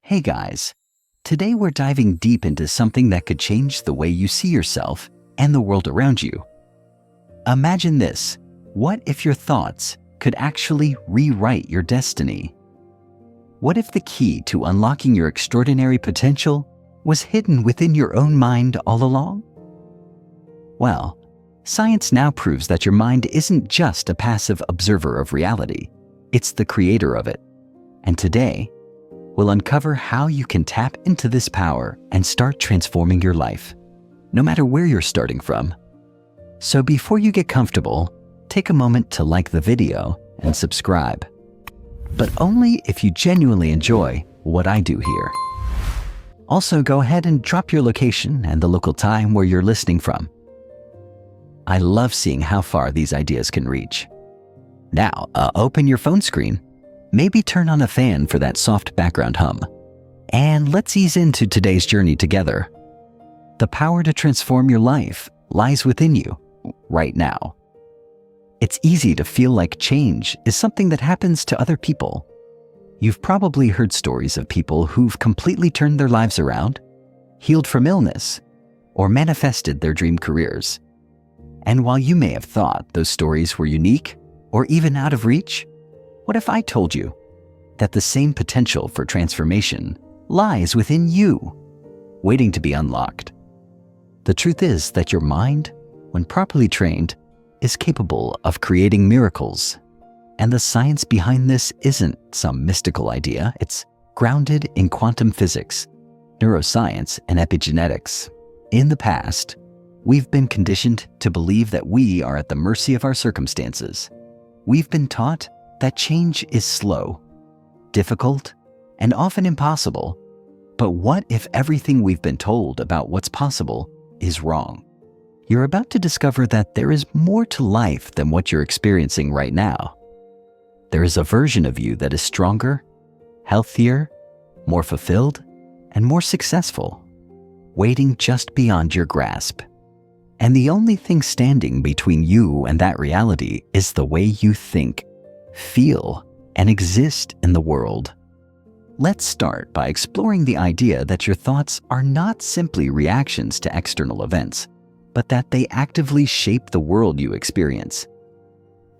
Hey guys, today we're diving deep into something that could change the way you see yourself and the world around you. Imagine this: what if your thoughts could actually rewrite your destiny? What if the key to unlocking your extraordinary potential was hidden within your own mind all along? Well, science now proves that your mind isn't just a passive observer of reality, it's the creator of it. And today, we'll uncover how you can tap into this power and start transforming your life, no matter where you're starting from. So before you get comfortable, take a moment to like the video and subscribe. But only if you genuinely enjoy what I do here. Also, go ahead and drop your location and the local time where you're listening from. I love seeing how far these ideas can reach. Now, open your phone screen, maybe turn on a fan for that soft background hum, and let's ease into today's journey together. The power to transform your life lies within you right now. It's easy to feel like change is something that happens to other people. You've probably heard stories of people who've completely turned their lives around, healed from illness, or manifested their dream careers. And while you may have thought those stories were unique or even out of reach, what if I told you that the same potential for transformation lies within you, waiting to be unlocked? The truth is that your mind, when properly trained, is capable of creating miracles. And the science behind this isn't some mystical idea. It's grounded in quantum physics, neuroscience, and epigenetics. In the past, we've been conditioned to believe that we are at the mercy of our circumstances. We've been taught that change is slow, difficult, and often impossible. But what if everything we've been told about what's possible is wrong? You're about to discover that there is more to life than what you're experiencing right now. There is a version of you that is stronger, healthier, more fulfilled, and more successful, waiting just beyond your grasp. And the only thing standing between you and that reality is the way you think, feel, and exist in the world. Let's start by exploring the idea that your thoughts are not simply reactions to external events, but that they actively shape the world you experience.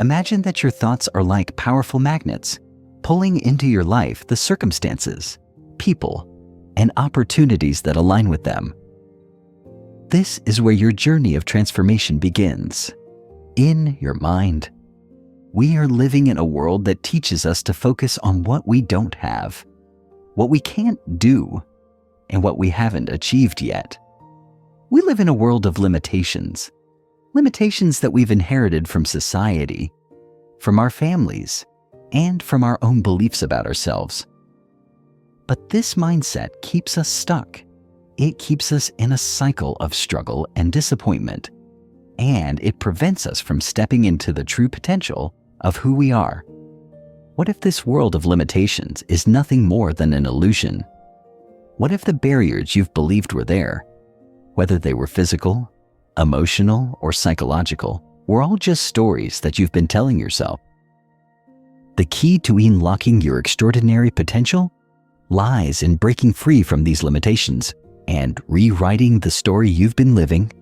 Imagine that your thoughts are like powerful magnets, pulling into your life the circumstances, people, and opportunities that align with them. This is where your journey of transformation begins, in your mind. We are living in a world that teaches us to focus on what we don't have, what we can't do, and what we haven't achieved yet. We live in a world of limitations that we've inherited from society, from our families, and from our own beliefs about ourselves. But this mindset keeps us stuck. It keeps us in a cycle of struggle and disappointment, and it prevents us from stepping into the true potential of who we are. What if this world of limitations is nothing more than an illusion? What if the barriers you've believed were there, whether they were physical, emotional, or psychological, were all just stories that you've been telling yourself? The key to unlocking your extraordinary potential lies in breaking free from these limitations and rewriting the story you've been living.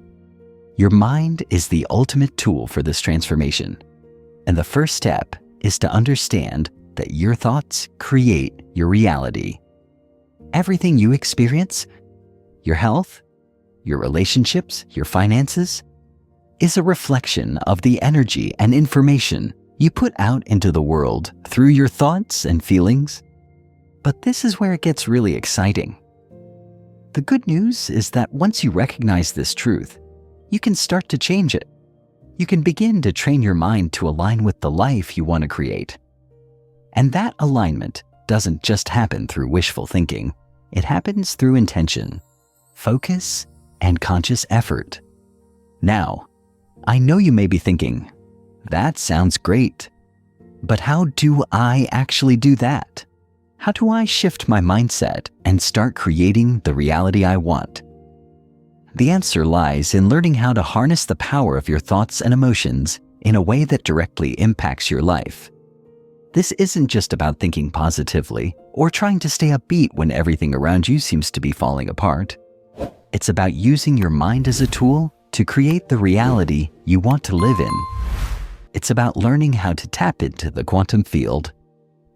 Your mind is the ultimate tool for this transformation. And the first step is to understand that your thoughts create your reality. Everything you experience, your health, your relationships, your finances, is a reflection of the energy and information you put out into the world through your thoughts and feelings. But this is where it gets really exciting. The good news is that once you recognize this truth, you can start to change it. You can begin to train your mind to align with the life you want to create. And that alignment doesn't just happen through wishful thinking. It happens through intention, focus, and conscious effort. Now, I know you may be thinking, that sounds great, but how do I actually do that? How do I shift my mindset and start creating the reality I want? The answer lies in learning how to harness the power of your thoughts and emotions in a way that directly impacts your life. This isn't just about thinking positively or trying to stay upbeat when everything around you seems to be falling apart. It's about using your mind as a tool to create the reality you want to live in. It's about learning how to tap into the quantum field,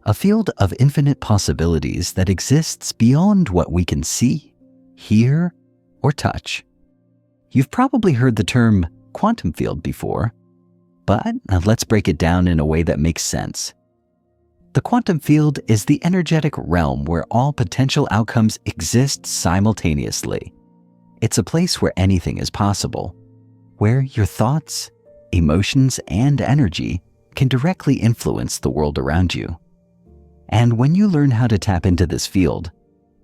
a field of infinite possibilities that exists beyond what we can see, hear, or touch. You've probably heard the term quantum field before, but let's break it down in a way that makes sense. The quantum field is the energetic realm where all potential outcomes exist simultaneously. It's a place where anything is possible, where your thoughts, emotions, and energy can directly influence the world around you. And when you learn how to tap into this field,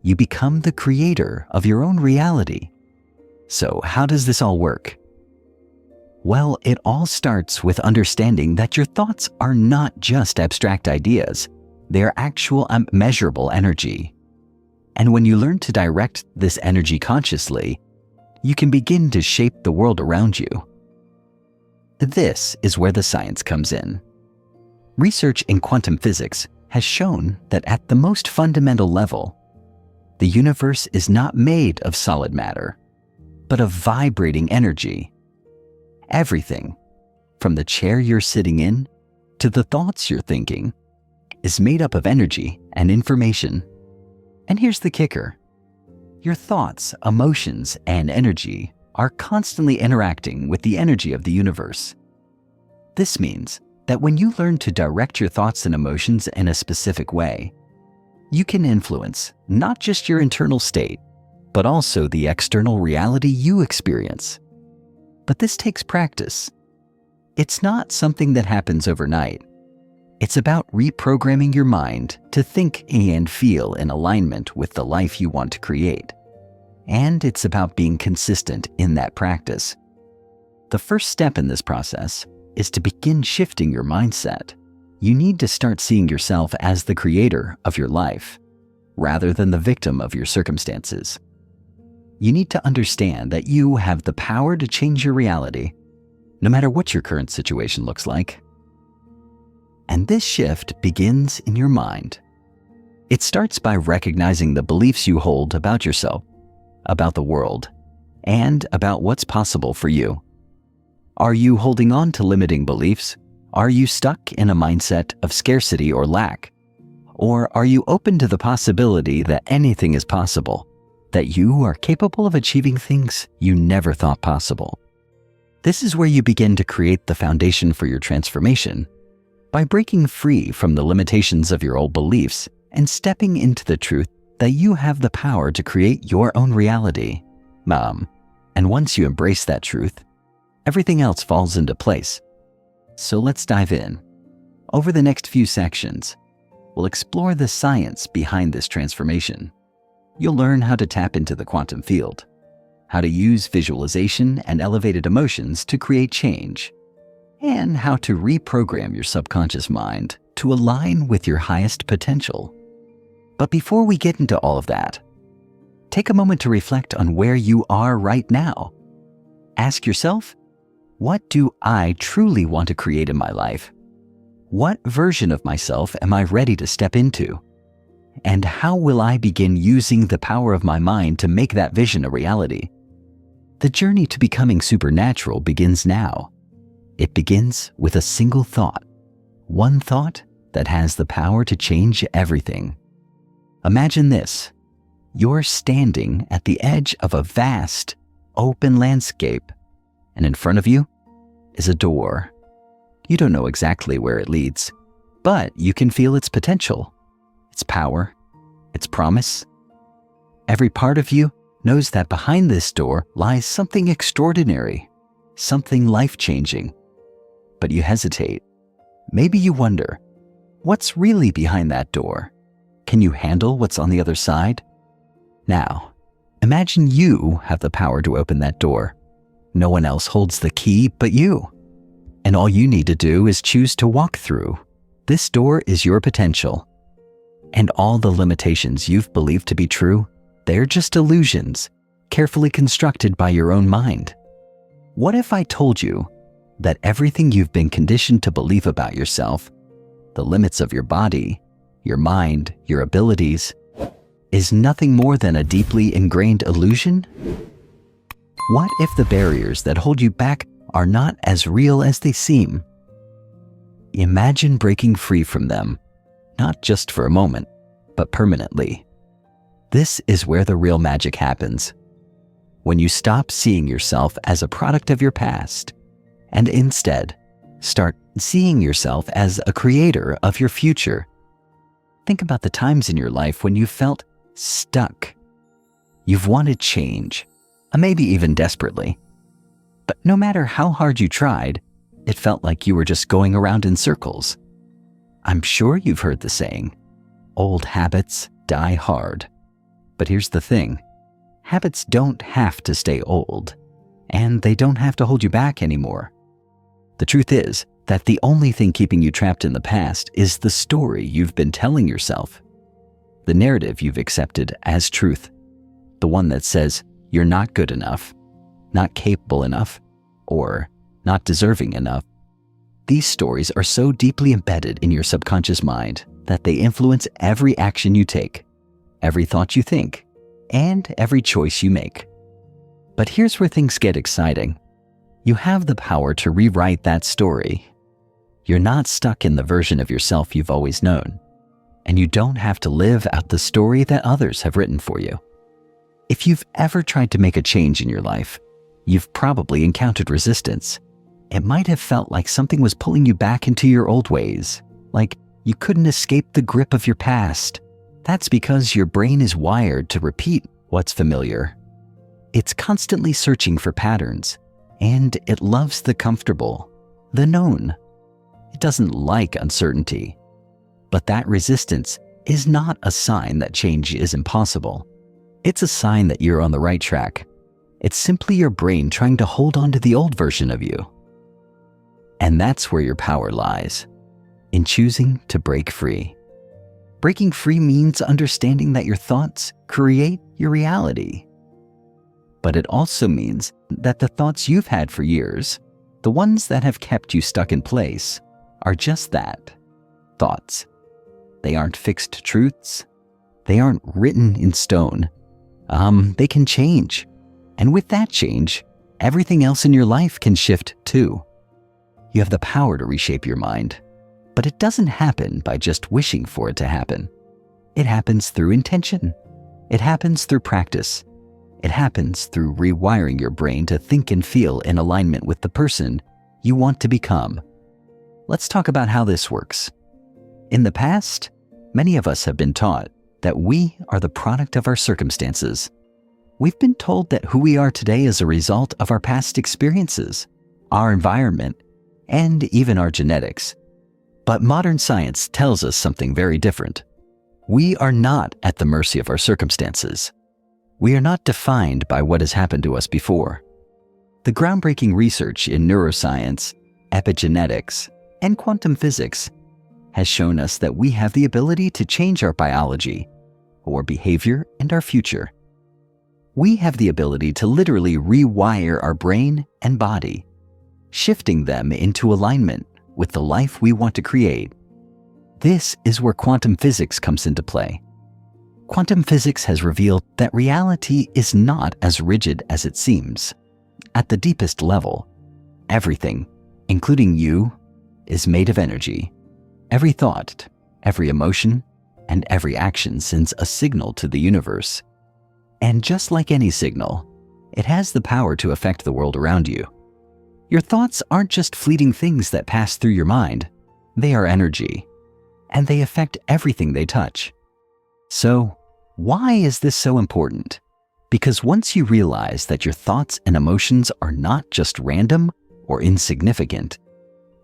you become the creator of your own reality. So how does this all work? Well, it all starts with understanding that your thoughts are not just abstract ideas. They're actual measurable energy. And when you learn to direct this energy consciously, you can begin to shape the world around you. This is where the science comes in. Research in quantum physics has shown that at the most fundamental level, the universe is not made of solid matter, but of vibrating energy. Everything, from the chair you're sitting in to the thoughts you're thinking, is made up of energy and information. And here's the kicker. Your thoughts, emotions, and energy are constantly interacting with the energy of the universe. This means that when you learn to direct your thoughts and emotions in a specific way, you can influence not just your internal state, but also the external reality you experience. But this takes practice. It's not something that happens overnight. It's about reprogramming your mind to think and feel in alignment with the life you want to create. And it's about being consistent in that practice. The first step in this process is to begin shifting your mindset. You need to start seeing yourself as the creator of your life, rather than the victim of your circumstances. You need to understand that you have the power to change your reality, no matter what your current situation looks like. And this shift begins in your mind. It starts by recognizing the beliefs you hold about yourself, about the world, and about what's possible for you. Are you holding on to limiting beliefs? Are you stuck in a mindset of scarcity or lack? Or are you open to the possibility that anything is possible, that you are capable of achieving things you never thought possible? This is where you begin to create the foundation for your transformation by breaking free from the limitations of your old beliefs and stepping into the truth that you have the power to create your own reality. And once you embrace that truth, everything else falls into place. So let's dive in. Over the next few sections, we'll explore the science behind this transformation. You'll learn how to tap into the quantum field, how to use visualization and elevated emotions to create change, and how to reprogram your subconscious mind to align with your highest potential. But before we get into all of that, take a moment to reflect on where you are right now. Ask yourself, what do I truly want to create in my life? What version of myself am I ready to step into? And how will I begin using the power of my mind to make that vision a reality? The journey to becoming supernatural begins now. It begins with a single thought, one thought that has the power to change everything. Imagine this. You're standing at the edge of a vast, open landscape, and in front of you is a door. You don't know exactly where it leads, but you can feel its potential, its power, its promise. Every part of you knows that behind this door lies something extraordinary, something life-changing. But you hesitate. Maybe you wonder, what's really behind that door? Can you handle what's on the other side? Now, imagine you have the power to open that door. No one else holds the key but you. And all you need to do is choose to walk through. This door is your potential. And all the limitations you've believed to be true, they're just illusions, carefully constructed by your own mind. What if I told you that everything you've been conditioned to believe about yourself, the limits of your body, your mind, your abilities, is nothing more than a deeply ingrained illusion? What if the barriers that hold you back are not as real as they seem? Imagine breaking free from them, not just for a moment, but permanently. This is where the real magic happens. When you stop seeing yourself as a product of your past, and instead start seeing yourself as a creator of your future. Think about the times in your life when you felt stuck. You've wanted change, maybe even desperately. But no matter how hard you tried, it felt like you were just going around in circles. I'm sure you've heard the saying, old habits die hard. But here's the thing, habits don't have to stay old, and they don't have to hold you back anymore. The truth is that the only thing keeping you trapped in the past is the story you've been telling yourself, the narrative you've accepted as truth, the one that says you're not good enough, not capable enough, or not deserving enough. These stories are so deeply embedded in your subconscious mind that they influence every action you take, every thought you think, and every choice you make. But here's where things get exciting. You have the power to rewrite that story. You're not stuck in the version of yourself you've always known, and you don't have to live out the story that others have written for you. If you've ever tried to make a change in your life, you've probably encountered resistance. It might have felt like something was pulling you back into your old ways, like you couldn't escape the grip of your past. That's because your brain is wired to repeat what's familiar. It's constantly searching for patterns, and it loves the comfortable, the known. It doesn't like uncertainty. But that resistance is not a sign that change is impossible. It's a sign that you're on the right track. It's simply your brain trying to hold on to the old version of you. And that's where your power lies, in choosing to break free. Breaking free means understanding that your thoughts create your reality. But it also means that the thoughts you've had for years, the ones that have kept you stuck in place, are just that, thoughts. They aren't fixed truths. They aren't written in stone. They can change. And with that change, everything else in your life can shift too. You have the power to reshape your mind. But it doesn't happen by just wishing for it to happen. It happens through intention. It happens through practice. It happens through rewiring your brain to think and feel in alignment with the person you want to become. Let's talk about how this works. In the past, many of us have been taught that we are the product of our circumstances. We've been told that who we are today is a result of our past experiences, our environment, and even our genetics. But modern science tells us something very different. We are not at the mercy of our circumstances. We are not defined by what has happened to us before. The groundbreaking research in neuroscience, epigenetics, and quantum physics has shown us that we have the ability to change our biology, our behavior, and our future. We have the ability to literally rewire our brain and body, shifting them into alignment with the life we want to create. This is where quantum physics comes into play. Quantum physics has revealed that reality is not as rigid as it seems. At the deepest level, everything, including you, is made of energy. Every thought, every emotion, and every action sends a signal to the universe. And just like any signal, it has the power to affect the world around you. Your thoughts aren't just fleeting things that pass through your mind. They are energy, and they affect everything they touch. So, why is this so important? Because once you realize that your thoughts and emotions are not just random or insignificant,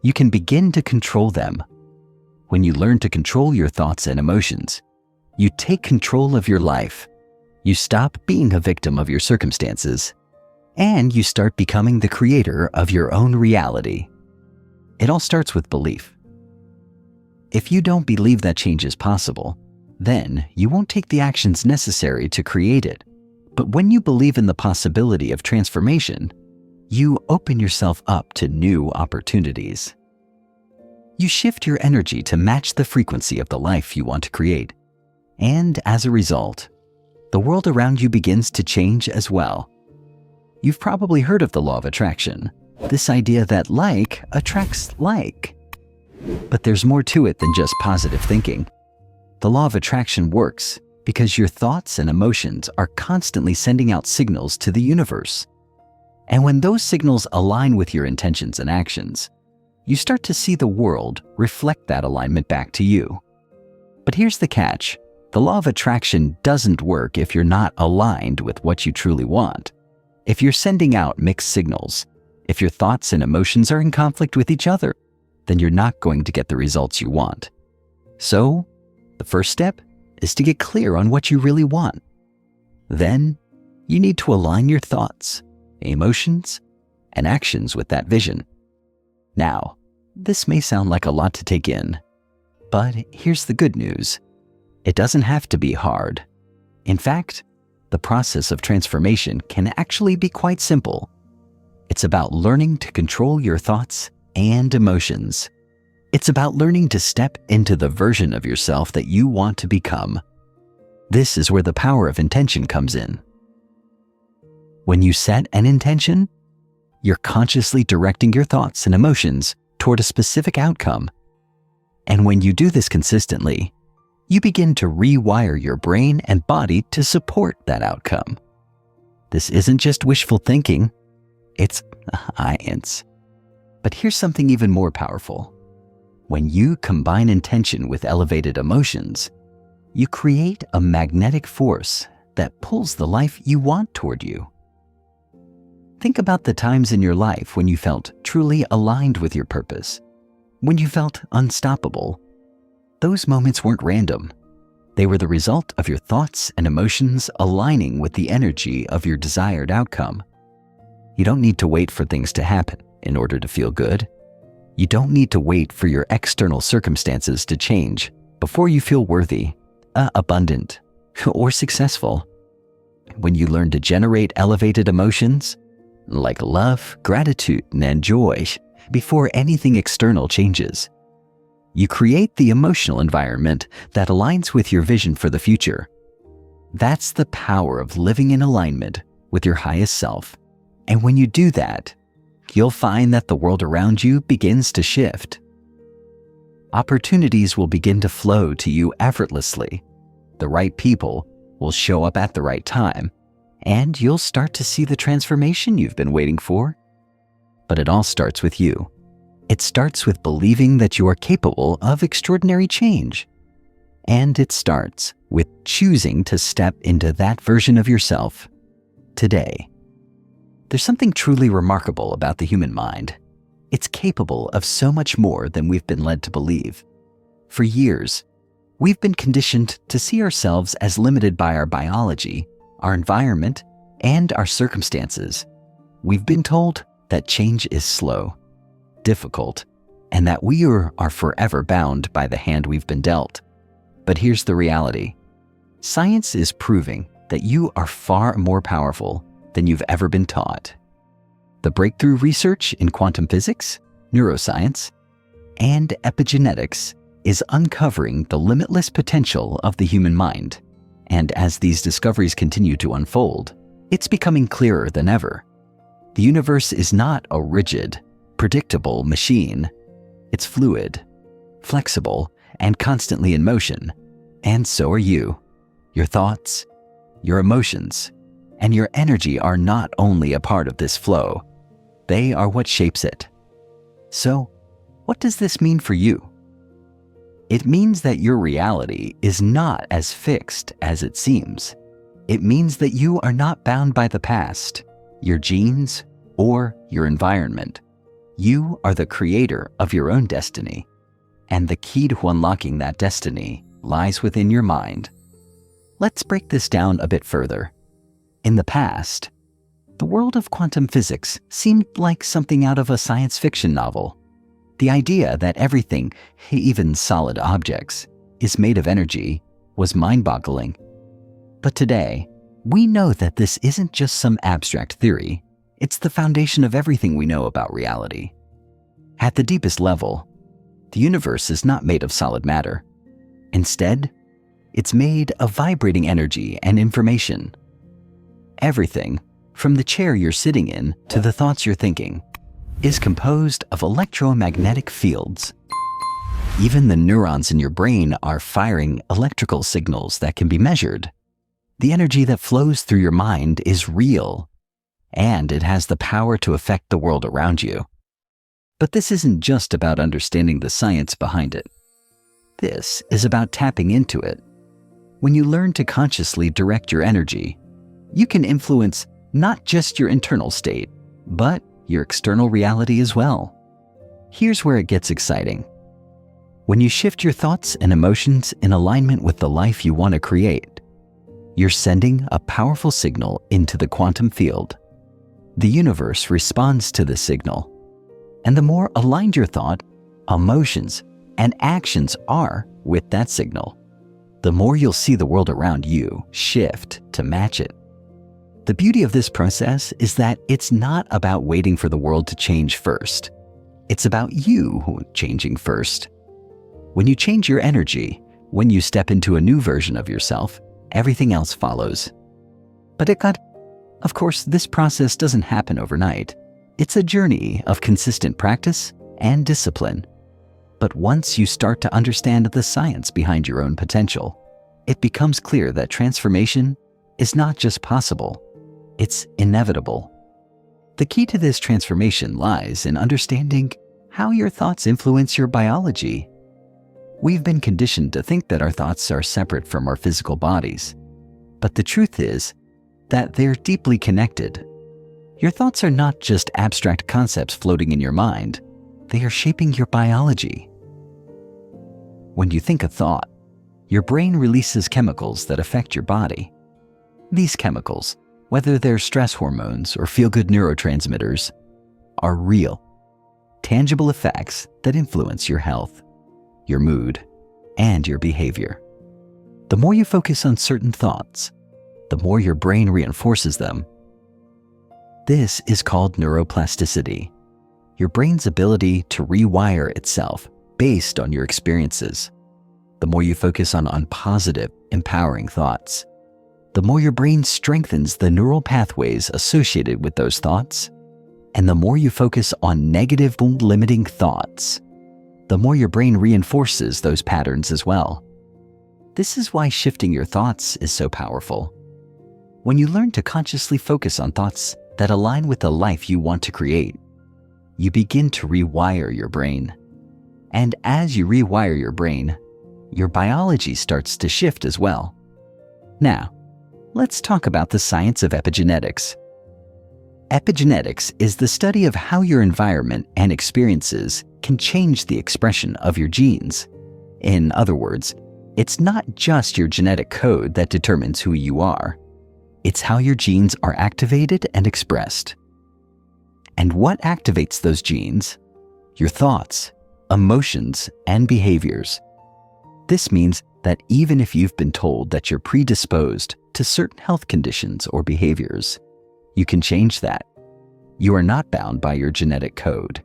you can begin to control them. When you learn to control your thoughts and emotions, you take control of your life. You stop being a victim of your circumstances, and you start becoming the creator of your own reality. It all starts with belief. If you don't believe that change is possible, then you won't take the actions necessary to create it. But when you believe in the possibility of transformation, you open yourself up to new opportunities. You shift your energy to match the frequency of the life you want to create. And as a result, the world around you begins to change as well. You've probably heard of the law of attraction, this idea that like attracts like. But there's more to it than just positive thinking. The law of attraction works because your thoughts and emotions are constantly sending out signals to the universe. And when those signals align with your intentions and actions, you start to see the world reflect that alignment back to you. But here's the catch. The law of attraction doesn't work if you're not aligned with what you truly want. If you're sending out mixed signals, if your thoughts and emotions are in conflict with each other, then you're not going to get the results you want. So, the first step is to get clear on what you really want. Then, you need to align your thoughts, emotions, and actions with that vision. Now, this may sound like a lot to take in, but here's the good news. It doesn't have to be hard. In fact, the process of transformation can actually be quite simple. It's about learning to control your thoughts and emotions. It's about learning to step into the version of yourself that you want to become. This is where the power of intention comes in. When you set an intention, you're consciously directing your thoughts and emotions toward a specific outcome. And when you do this consistently, you begin to rewire your brain and body to support that outcome. This isn't just wishful thinking, it's science. But here's something even more powerful. When you combine intention with elevated emotions, you create a magnetic force that pulls the life you want toward you. Think about the times in your life when you felt truly aligned with your purpose, when you felt unstoppable. Those moments weren't random. They were the result of your thoughts and emotions aligning with the energy of your desired outcome. You don't need to wait for things to happen in order to feel good. You don't need to wait for your external circumstances to change before you feel worthy, abundant, or successful. When you learn to generate elevated emotions, like love, gratitude, and joy, before anything external changes, you create the emotional environment that aligns with your vision for the future. That's the power of living in alignment with your highest self. And when you do that, you'll find that the world around you begins to shift. Opportunities will begin to flow to you effortlessly. The right people will show up at the right time, and you'll start to see the transformation you've been waiting for. But it all starts with you. It starts with believing that you are capable of extraordinary change. And it starts with choosing to step into that version of yourself today. There's something truly remarkable about the human mind. It's capable of so much more than we've been led to believe. For years, we've been conditioned to see ourselves as limited by our biology, our environment, and our circumstances. We've been told that change is slow, difficult, and that we are forever bound by the hand we've been dealt. But here's the reality. Science is proving that you are far more powerful than you've ever been taught. The breakthrough research in quantum physics, neuroscience, and epigenetics is uncovering the limitless potential of the human mind. And as these discoveries continue to unfold, it's becoming clearer than ever. The universe is not a rigid, predictable machine. It's fluid, flexible, and constantly in motion. And so are you. Your thoughts, your emotions, and your energy are not only a part of this flow, they are what shapes it. So, what does this mean for you? It means that your reality is not as fixed as it seems. It means that you are not bound by the past, your genes, or your environment. You are the creator of your own destiny, and the key to unlocking that destiny lies within your mind. Let's break this down a bit further. In the past, the world of quantum physics seemed like something out of a science fiction novel. The idea that everything, even solid objects, is made of energy was mind-boggling. But today, we know that this isn't just some abstract theory. It's the foundation of everything we know about reality. At the deepest level, The universe is not made of solid matter. Instead, it's made of vibrating energy and information. Everything, from the chair you're sitting in to the thoughts you're thinking, is composed of electromagnetic fields. Even the neurons in your brain are firing electrical signals that can be measured. The energy that flows through your mind is real, and it has the power to affect the world around you. But this isn't just about understanding the science behind it. This is about tapping into it. When you learn to consciously direct your energy, you can influence not just your internal state, but your external reality as well. Here's where it gets exciting. When you shift your thoughts and emotions in alignment with the life you want to create, you're sending a powerful signal into the quantum field. The universe responds to the signal, and the more aligned your thought, emotions, and actions are with that signal, the more you'll see the world around you shift to match it. The beauty of this process is that it's not about waiting for the world to change first. It's about you changing first. When you change your energy, when you step into a new version of yourself, everything else follows. But of course, this process doesn't happen overnight. It's a journey of consistent practice and discipline. But once you start to understand the science behind your own potential, it becomes clear that transformation is not just possible, it's inevitable. The key to this transformation lies in understanding how your thoughts influence your biology. We've been conditioned to think that our thoughts are separate from our physical bodies. But the truth is that they're deeply connected. Your thoughts are not just abstract concepts floating in your mind. They are shaping your biology. When you think a thought, your brain releases chemicals that affect your body. These chemicals, whether they're stress hormones or feel-good neurotransmitters, are real, tangible effects that influence your health, your mood, and your behavior. The more you focus on certain thoughts, the more your brain reinforces them. This is called neuroplasticity, your brain's ability to rewire itself based on your experiences. The more you focus on positive, empowering thoughts, the more your brain strengthens the neural pathways associated with those thoughts. And the more you focus on negative, limiting thoughts, the more your brain reinforces those patterns as well. This is why shifting your thoughts is so powerful. When you learn to consciously focus on thoughts that align with the life you want to create, you begin to rewire your brain. And as you rewire your brain, your biology starts to shift as well. Now, let's talk about the science of epigenetics. Epigenetics is the study of how your environment and experiences can change the expression of your genes. In other words, it's not just your genetic code that determines who you are. It's how your genes are activated and expressed. And what activates those genes? Your thoughts, emotions, and behaviors. This means that even if you've been told that you're predisposed to certain health conditions or behaviors, you can change that. You are not bound by your genetic code.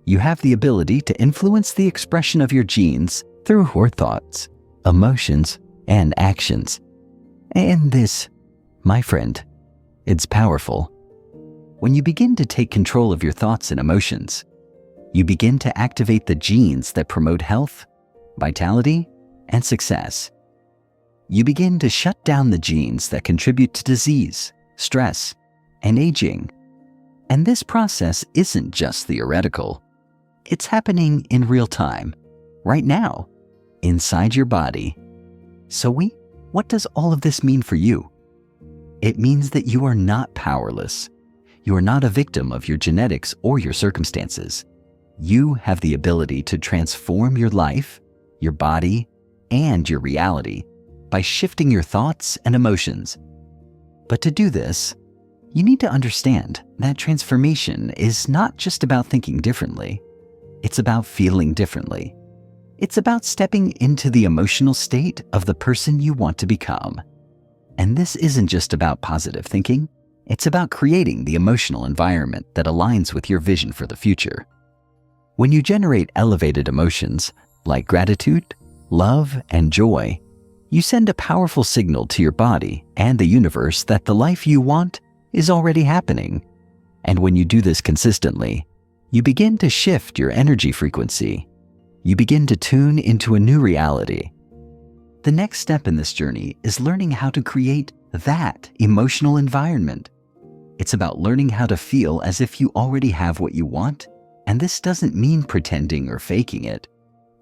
You have the ability to influence the expression of your genes through your thoughts, emotions, and actions. And this, my friend, it's powerful. When you begin to take control of your thoughts and emotions, you begin to activate the genes that promote health, vitality, and success. You begin to shut down the genes that contribute to disease, stress, and aging. And this process isn't just theoretical. It's happening in real time, right now, inside your body. So what does all of this mean for you? It means that you are not powerless. You are not a victim of your genetics or your circumstances. You have the ability to transform your life, your body, and your reality by shifting your thoughts and emotions. But to do this, you need to understand that transformation is not just about thinking differently. It's about feeling differently. It's about stepping into the emotional state of the person you want to become. And this isn't just about positive thinking. It's about creating the emotional environment that aligns with your vision for the future. When you generate elevated emotions like gratitude, love, and joy, you send a powerful signal to your body and the universe that the life you want is already happening. And when you do this consistently, you begin to shift your energy frequency. You begin to tune into a new reality. The next step in this journey is learning how to create that emotional environment. It's about learning how to feel as if you already have what you want, and this doesn't mean pretending or faking it.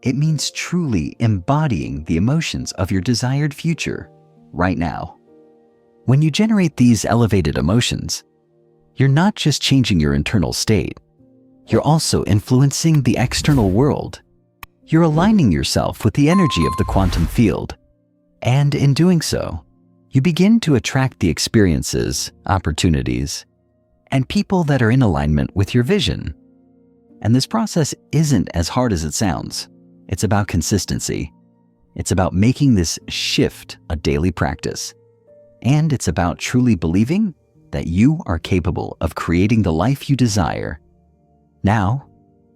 It means truly embodying the emotions of your desired future right now. When you generate these elevated emotions, you're not just changing your internal state, you're also influencing the external world. You're aligning yourself with the energy of the quantum field, and in doing so, you begin to attract the experiences, opportunities, and people that are in alignment with your vision. And this process isn't as hard as it sounds. It's about consistency. It's about making this shift a daily practice. And it's about truly believing that you are capable of creating the life you desire. Now,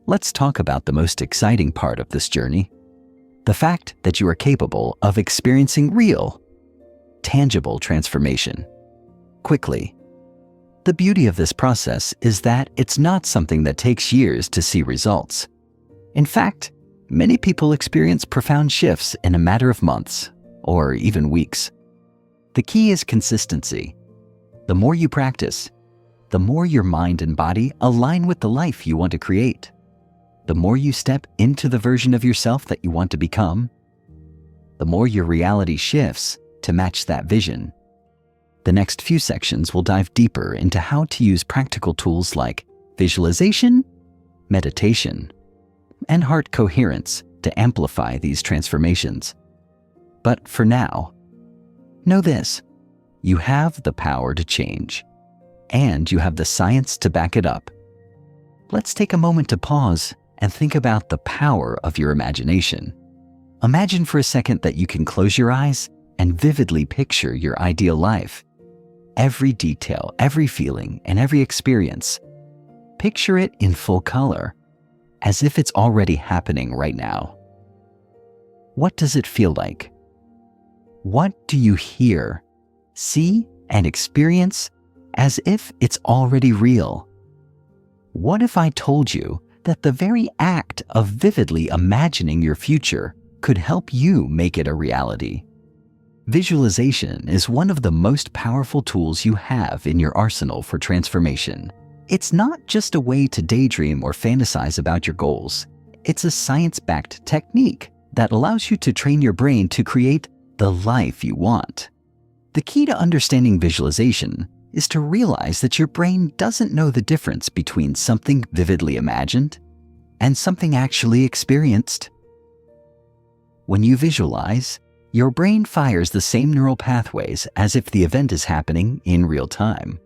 let's talk about the most exciting part of this journey. The fact that you are capable of experiencing real, tangible transformation quickly. The beauty of this process is that it's not something that takes years to see results. In fact, many people experience profound shifts in a matter of months or even weeks. The key is consistency. The more you practice, the more your mind and body align with the life you want to create. The more you step into the version of yourself that you want to become, the more your reality shifts to match that vision. The next few sections will dive deeper into how to use practical tools like visualization, meditation, and heart coherence to amplify these transformations. But for now, know this: you have the power to change, and you have the science to back it up. Let's take a moment to pause and think about the power of your imagination. Imagine for a second that you can close your eyes and vividly picture your ideal life. Every detail, every feeling, and every experience. Picture it in full color, as if it's already happening right now. What does it feel like? What do you hear, see, and experience as if it's already real? What if I told you that the very act of vividly imagining your future could help you make it a reality? Visualization is one of the most powerful tools you have in your arsenal for transformation. It's not just a way to daydream or fantasize about your goals. It's a science-backed technique that allows you to train your brain to create the life you want. The key to understanding visualization is to realize that your brain doesn't know the difference between something vividly imagined and something actually experienced. When you visualize, your brain fires the same neural pathways as if the event is happening in real time.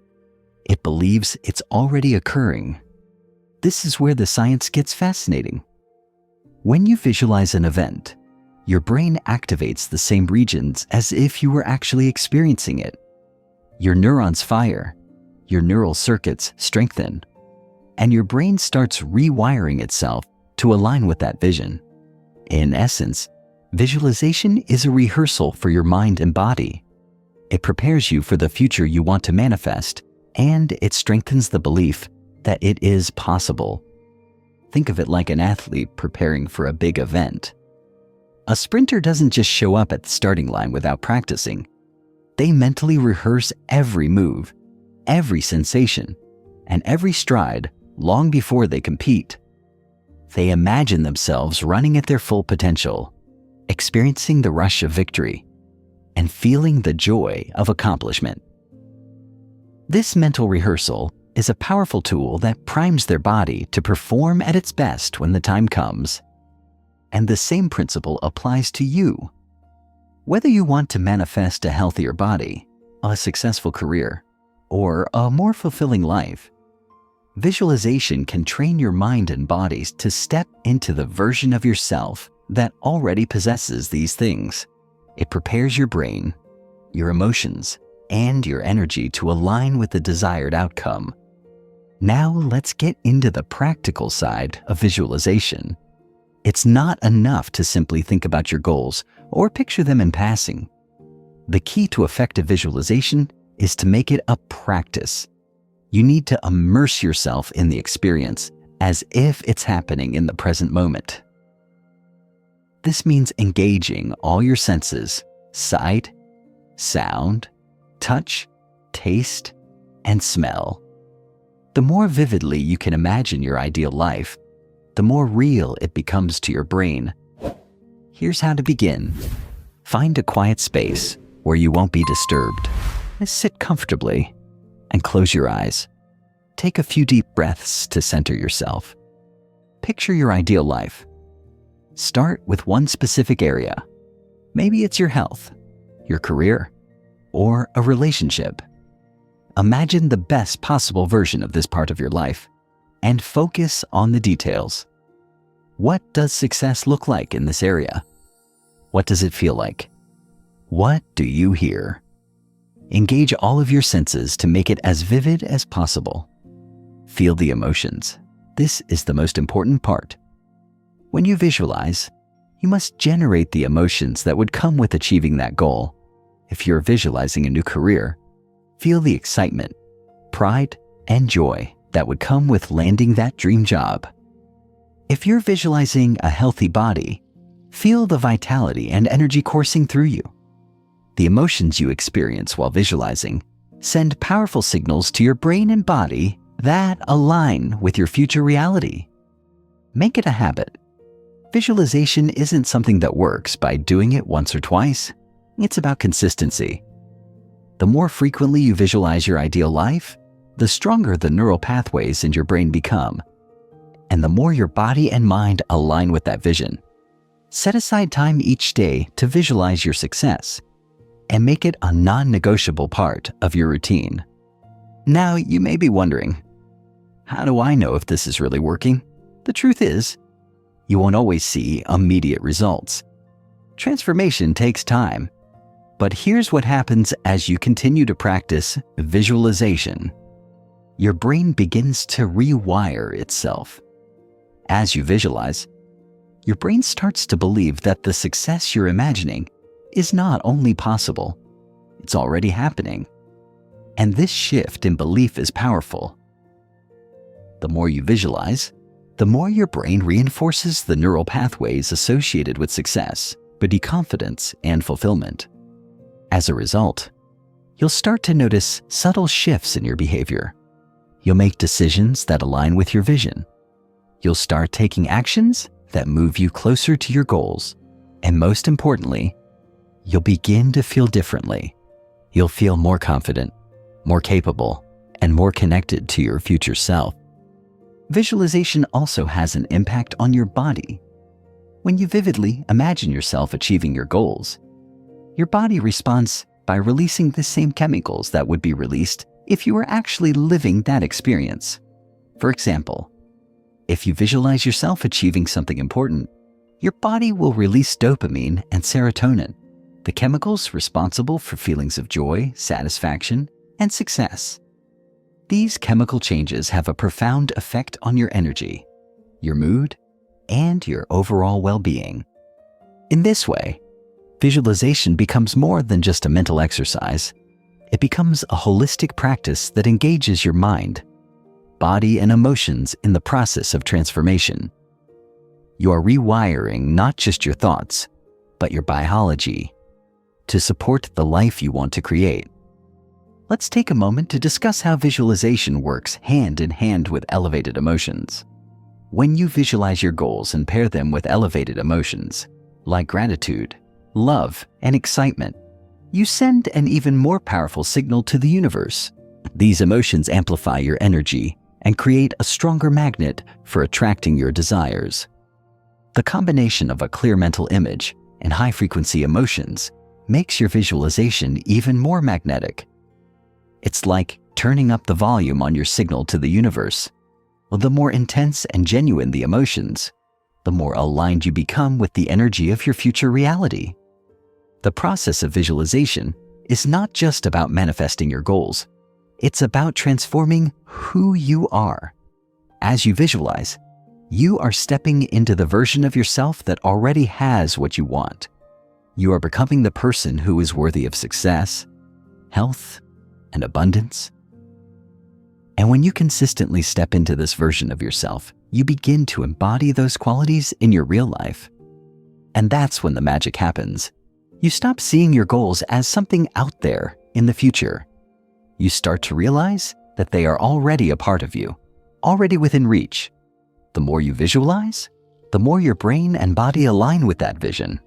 It believes it's already occurring. This is where the science gets fascinating. When you visualize an event, your brain activates the same regions as if you were actually experiencing it. Your neurons fire, your neural circuits strengthen, and your brain starts rewiring itself to align with that vision. In essence, visualization is a rehearsal for your mind and body. It prepares you for the future you want to manifest, and it strengthens the belief that it is possible. Think of it like an athlete preparing for a big event. A sprinter doesn't just show up at the starting line without practicing. They mentally rehearse every move, every sensation, and every stride long before they compete. They imagine themselves running at their full potential, experiencing the rush of victory, and feeling the joy of accomplishment. This mental rehearsal is a powerful tool that primes their body to perform at its best when the time comes. And the same principle applies to you. Whether you want to manifest a healthier body, a successful career, or a more fulfilling life, visualization can train your mind and bodies to step into the version of yourself that already possesses these things. It prepares your brain, your emotions, and your energy to align with the desired outcome. Now let's get into the practical side of visualization. It's not enough to simply think about your goals or picture them in passing. The key to effective visualization is to make it a practice. You need to immerse yourself in the experience as if it's happening in the present moment. This means engaging all your senses: sight, sound, touch, taste, and smell. The more vividly you can imagine your ideal life, the more real it becomes to your brain. Here's how to begin. Find a quiet space where you won't be disturbed. Sit comfortably and close your eyes. Take a few deep breaths to center yourself. Picture your ideal life. Start with one specific area. Maybe it's your health, your career, or a relationship. Imagine the best possible version of this part of your life and focus on the details. What does success look like in this area? What does it feel like? What do you hear? Engage all of your senses to make it as vivid as possible. Feel the emotions. This is the most important part. When you visualize, you must generate the emotions that would come with achieving that goal. If you're visualizing a new career, feel the excitement, pride, and joy that would come with landing that dream job. If you're visualizing a healthy body, feel the vitality and energy coursing through you. The emotions you experience while visualizing send powerful signals to your brain and body that align with your future reality. Make it a habit. Visualization isn't something that works by doing it once or twice. It's about consistency. The more frequently you visualize your ideal life, the stronger the neural pathways in your brain become, and the more your body and mind align with that vision. Set aside time each day to visualize your success and make it a non-negotiable part of your routine. Now, you may be wondering, how do I know if this is really working? The truth is, you won't always see immediate results. Transformation takes time. But here's what happens as you continue to practice visualization. Your brain begins to rewire itself. As you visualize, your brain starts to believe that the success you're imagining is not only possible, it's already happening. And this shift in belief is powerful. The more you visualize, the more your brain reinforces the neural pathways associated with success, body confidence, and fulfillment. As a result, you'll start to notice subtle shifts in your behavior. You'll make decisions that align with your vision. You'll start taking actions that move you closer to your goals. And most importantly, you'll begin to feel differently. You'll feel more confident, more capable, and more connected to your future self. Visualization also has an impact on your body. When you vividly imagine yourself achieving your goals, your body responds by releasing the same chemicals that would be released if you were actually living that experience. For example, if you visualize yourself achieving something important, your body will release dopamine and serotonin, the chemicals responsible for feelings of joy, satisfaction, and success. These chemical changes have a profound effect on your energy, your mood, and your overall well-being. In this way, visualization becomes more than just a mental exercise. It becomes a holistic practice that engages your mind, body, and emotions in the process of transformation. You are rewiring not just your thoughts, but your biology to support the life you want to create. Let's take a moment to discuss how visualization works hand in hand with elevated emotions. When you visualize your goals and pair them with elevated emotions, like gratitude, love, and excitement, you send an even more powerful signal to the universe. These emotions amplify your energy and create a stronger magnet for attracting your desires. The combination of a clear mental image and high-frequency emotions makes your visualization even more magnetic. It's like turning up the volume on your signal to the universe. The more intense and genuine the emotions, the more aligned you become with the energy of your future reality. The process of visualization is not just about manifesting your goals. It's about transforming who you are. As you visualize, you are stepping into the version of yourself that already has what you want. You are becoming the person who is worthy of success, health, and abundance. And when you consistently step into this version of yourself, you begin to embody those qualities in your real life. And that's when the magic happens. You stop seeing your goals as something out there in the future. You start to realize that they are already a part of you, already within reach. The more you visualize, the more your brain and body align with that vision.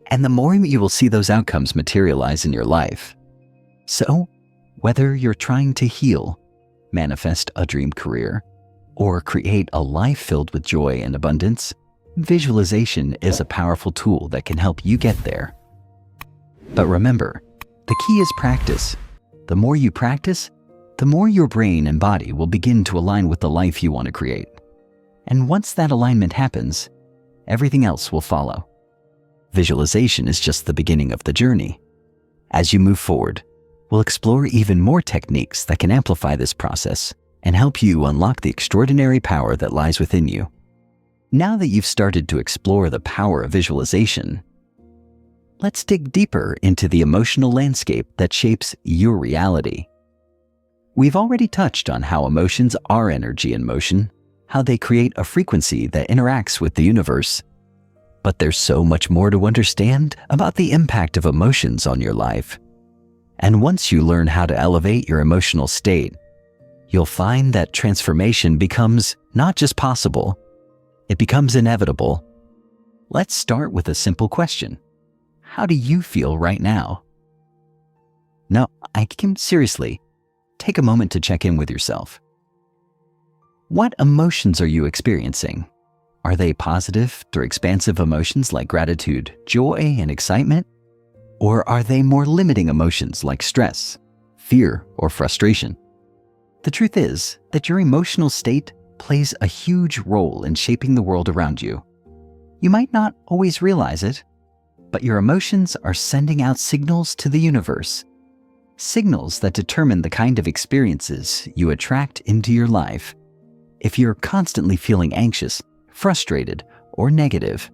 And the more you will see those outcomes materialize in your life. So, whether you're trying to heal, manifest a dream career, or create a life filled with joy and abundance, visualization is a powerful tool that can help you get there. But remember, the key is practice. The more you practice, the more your brain and body will begin to align with the life you want to create. And once that alignment happens, everything else will follow. Visualization is just the beginning of the journey. As you move forward, we'll explore even more techniques that can amplify this process and help you unlock the extraordinary power that lies within you. Now that you've started to explore the power of visualization, let's dig deeper into the emotional landscape that shapes your reality. We've already touched on how emotions are energy in motion, how they create a frequency that interacts with the universe. But there's so much more to understand about the impact of emotions on your life. And once you learn how to elevate your emotional state, you'll find that transformation becomes not just possible, it becomes inevitable. Let's start with a simple question. How do you feel right now? No, seriously, take a moment to check in with yourself. What emotions are you experiencing? Are they positive or expansive emotions like gratitude, joy, and excitement? Or are they more limiting emotions like stress, fear, or frustration? The truth is that your emotional state plays a huge role in shaping the world around you. You might not always realize it, but your emotions are sending out signals to the universe. Signals that determine the kind of experiences you attract into your life. If you're constantly feeling anxious, frustrated, or negative,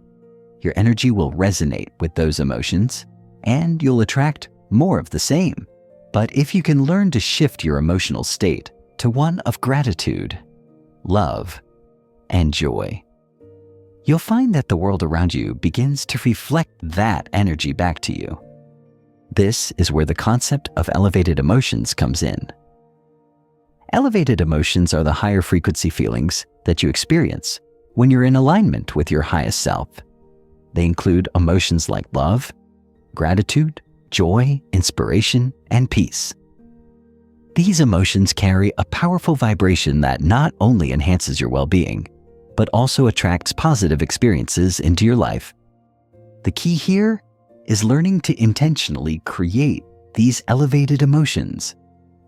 your energy will resonate with those emotions, and you'll attract more of the same. But if you can learn to shift your emotional state to one of gratitude, love, and joy, you'll find that the world around you begins to reflect that energy back to you. This is where the concept of elevated emotions comes in. Elevated emotions are the higher frequency feelings that you experience when you're in alignment with your highest self. They include emotions like love, gratitude, joy, inspiration, and peace. These emotions carry a powerful vibration that not only enhances your well-being, but also attracts positive experiences into your life. The key here is learning to intentionally create these elevated emotions,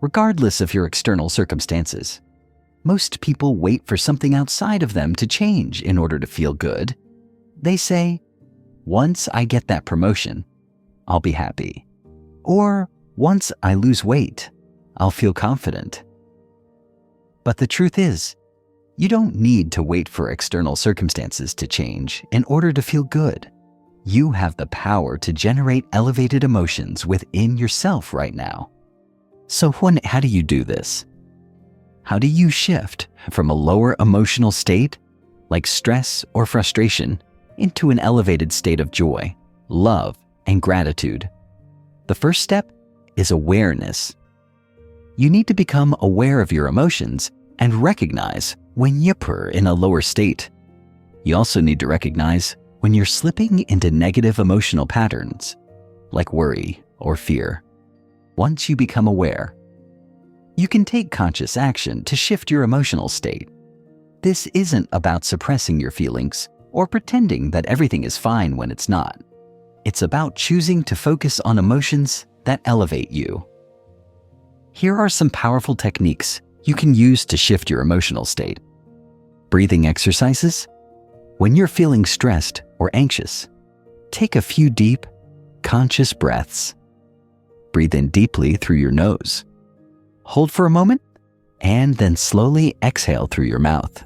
regardless of your external circumstances. Most people wait for something outside of them to change in order to feel good. They say, once I get that promotion, I'll be happy. Or once I lose weight, I'll feel confident. But the truth is, you don't need to wait for external circumstances to change in order to feel good. You have the power to generate elevated emotions within yourself right now. So how do you do this? How do you shift from a lower emotional state, like stress or frustration, into an elevated state of joy, love, and gratitude? The first step is awareness. You need to become aware of your emotions and recognize when you're in a lower state. You also need to recognize when you're slipping into negative emotional patterns, like worry or fear. Once you become aware, you can take conscious action to shift your emotional state. This isn't about suppressing your feelings or pretending that everything is fine when it's not. It's about choosing to focus on emotions that elevate you. Here are some powerful techniques you can use to shift your emotional state. Breathing exercises. When you're feeling stressed or anxious, take a few deep, conscious breaths. Breathe in deeply through your nose. hold for a moment, and then slowly exhale through your mouth.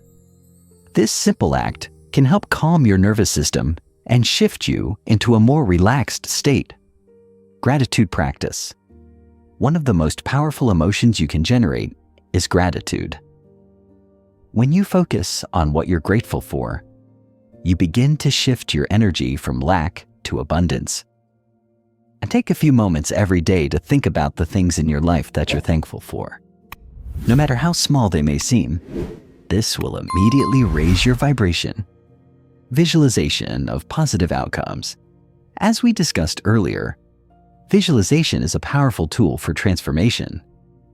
This simple act can help calm your nervous system and shift you into a more relaxed state. Gratitude practice. One of the most powerful emotions you can generate is gratitude. When you focus on what you're grateful for, you begin to shift your energy from lack to abundance. And take a few moments every day to think about the things in your life that you're thankful for. No matter how small they may seem, this will immediately raise your vibration. Visualization of positive outcomes. As we discussed earlier, visualization is a powerful tool for transformation,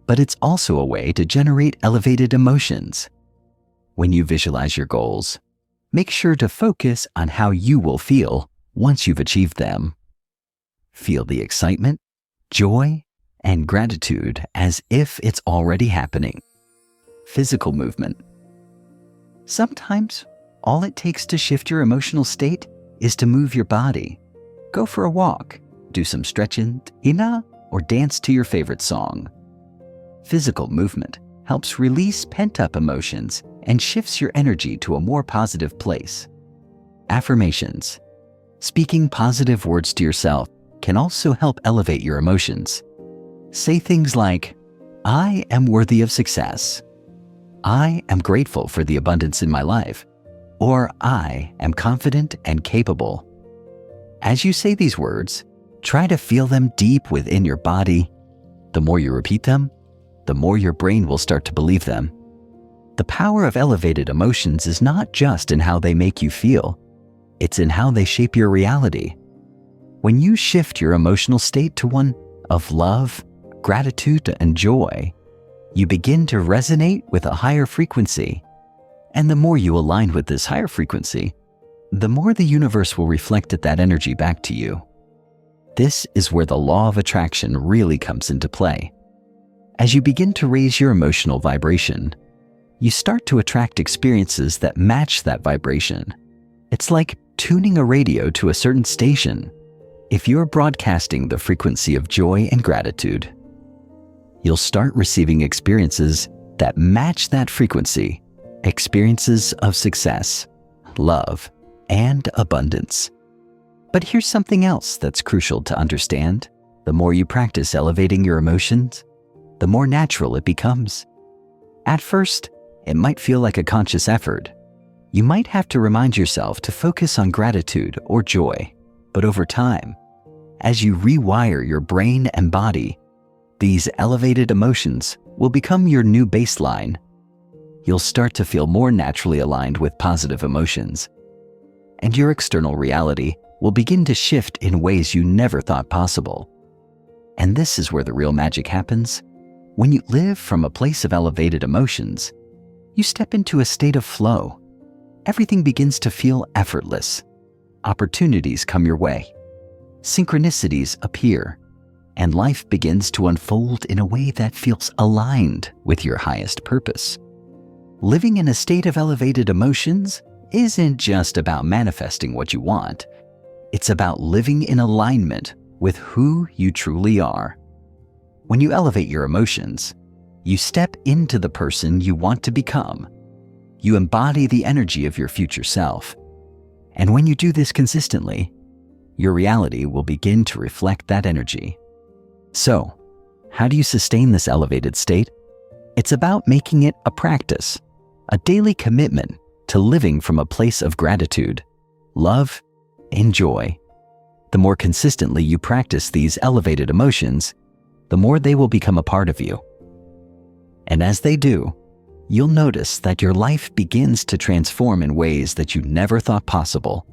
but it's also a way to generate elevated emotions. When you visualize your goals, make sure to focus on how you will feel once you've achieved them. Feel the excitement, joy, and gratitude as if it's already happening. Physical movement. Sometimes, all it takes to shift your emotional state is to move your body. Go for a walk, do some stretching, or dance to your favorite song. Physical movement helps release pent-up emotions and shifts your energy to a more positive place. Affirmations. Speaking positive words to yourself can also help elevate your emotions. Say things like, "I am worthy of success." "I am grateful for the abundance in my life," or "I am confident and capable." As you say these words, try to feel them deep within your body. The more you repeat them, the more your brain will start to believe them. The power of elevated emotions is not just in how they make you feel, it's in how they shape your reality. When you shift your emotional state to one of love, gratitude, and joy, you begin to resonate with a higher frequency. And the more you align with this higher frequency, the more the universe will reflect that energy back to you. This is where the law of attraction really comes into play. As you begin to raise your emotional vibration, you start to attract experiences that match that vibration. It's like tuning a radio to a certain station. If you're broadcasting the frequency of joy and gratitude, you'll start receiving experiences that match that frequency, experiences of success, love, and abundance. But here's something else that's crucial to understand. The more you practice elevating your emotions, the more natural it becomes. At first, it might feel like a conscious effort. You might have to remind yourself to focus on gratitude or joy, but over time, as you rewire your brain and body, these elevated emotions will become your new baseline. You'll start to feel more naturally aligned with positive emotions, and your external reality will begin to shift in ways you never thought possible. And this is where the real magic happens. When you live from a place of elevated emotions, you step into a state of flow. Everything begins to feel effortless. Opportunities come your way. Synchronicities appear, and life begins to unfold in a way that feels aligned with your highest purpose. Living in a state of elevated emotions isn't just about manifesting what you want. It's about living in alignment with who you truly are. When you elevate your emotions, you step into the person you want to become. You embody the energy of your future self. And when you do this consistently, your reality will begin to reflect that energy. So, how do you sustain this elevated state? It's about making it a practice, a daily commitment to living from a place of gratitude, love, and joy. The more consistently you practice these elevated emotions, the more they will become a part of you. And as they do, you'll notice that your life begins to transform in ways that you never thought possible.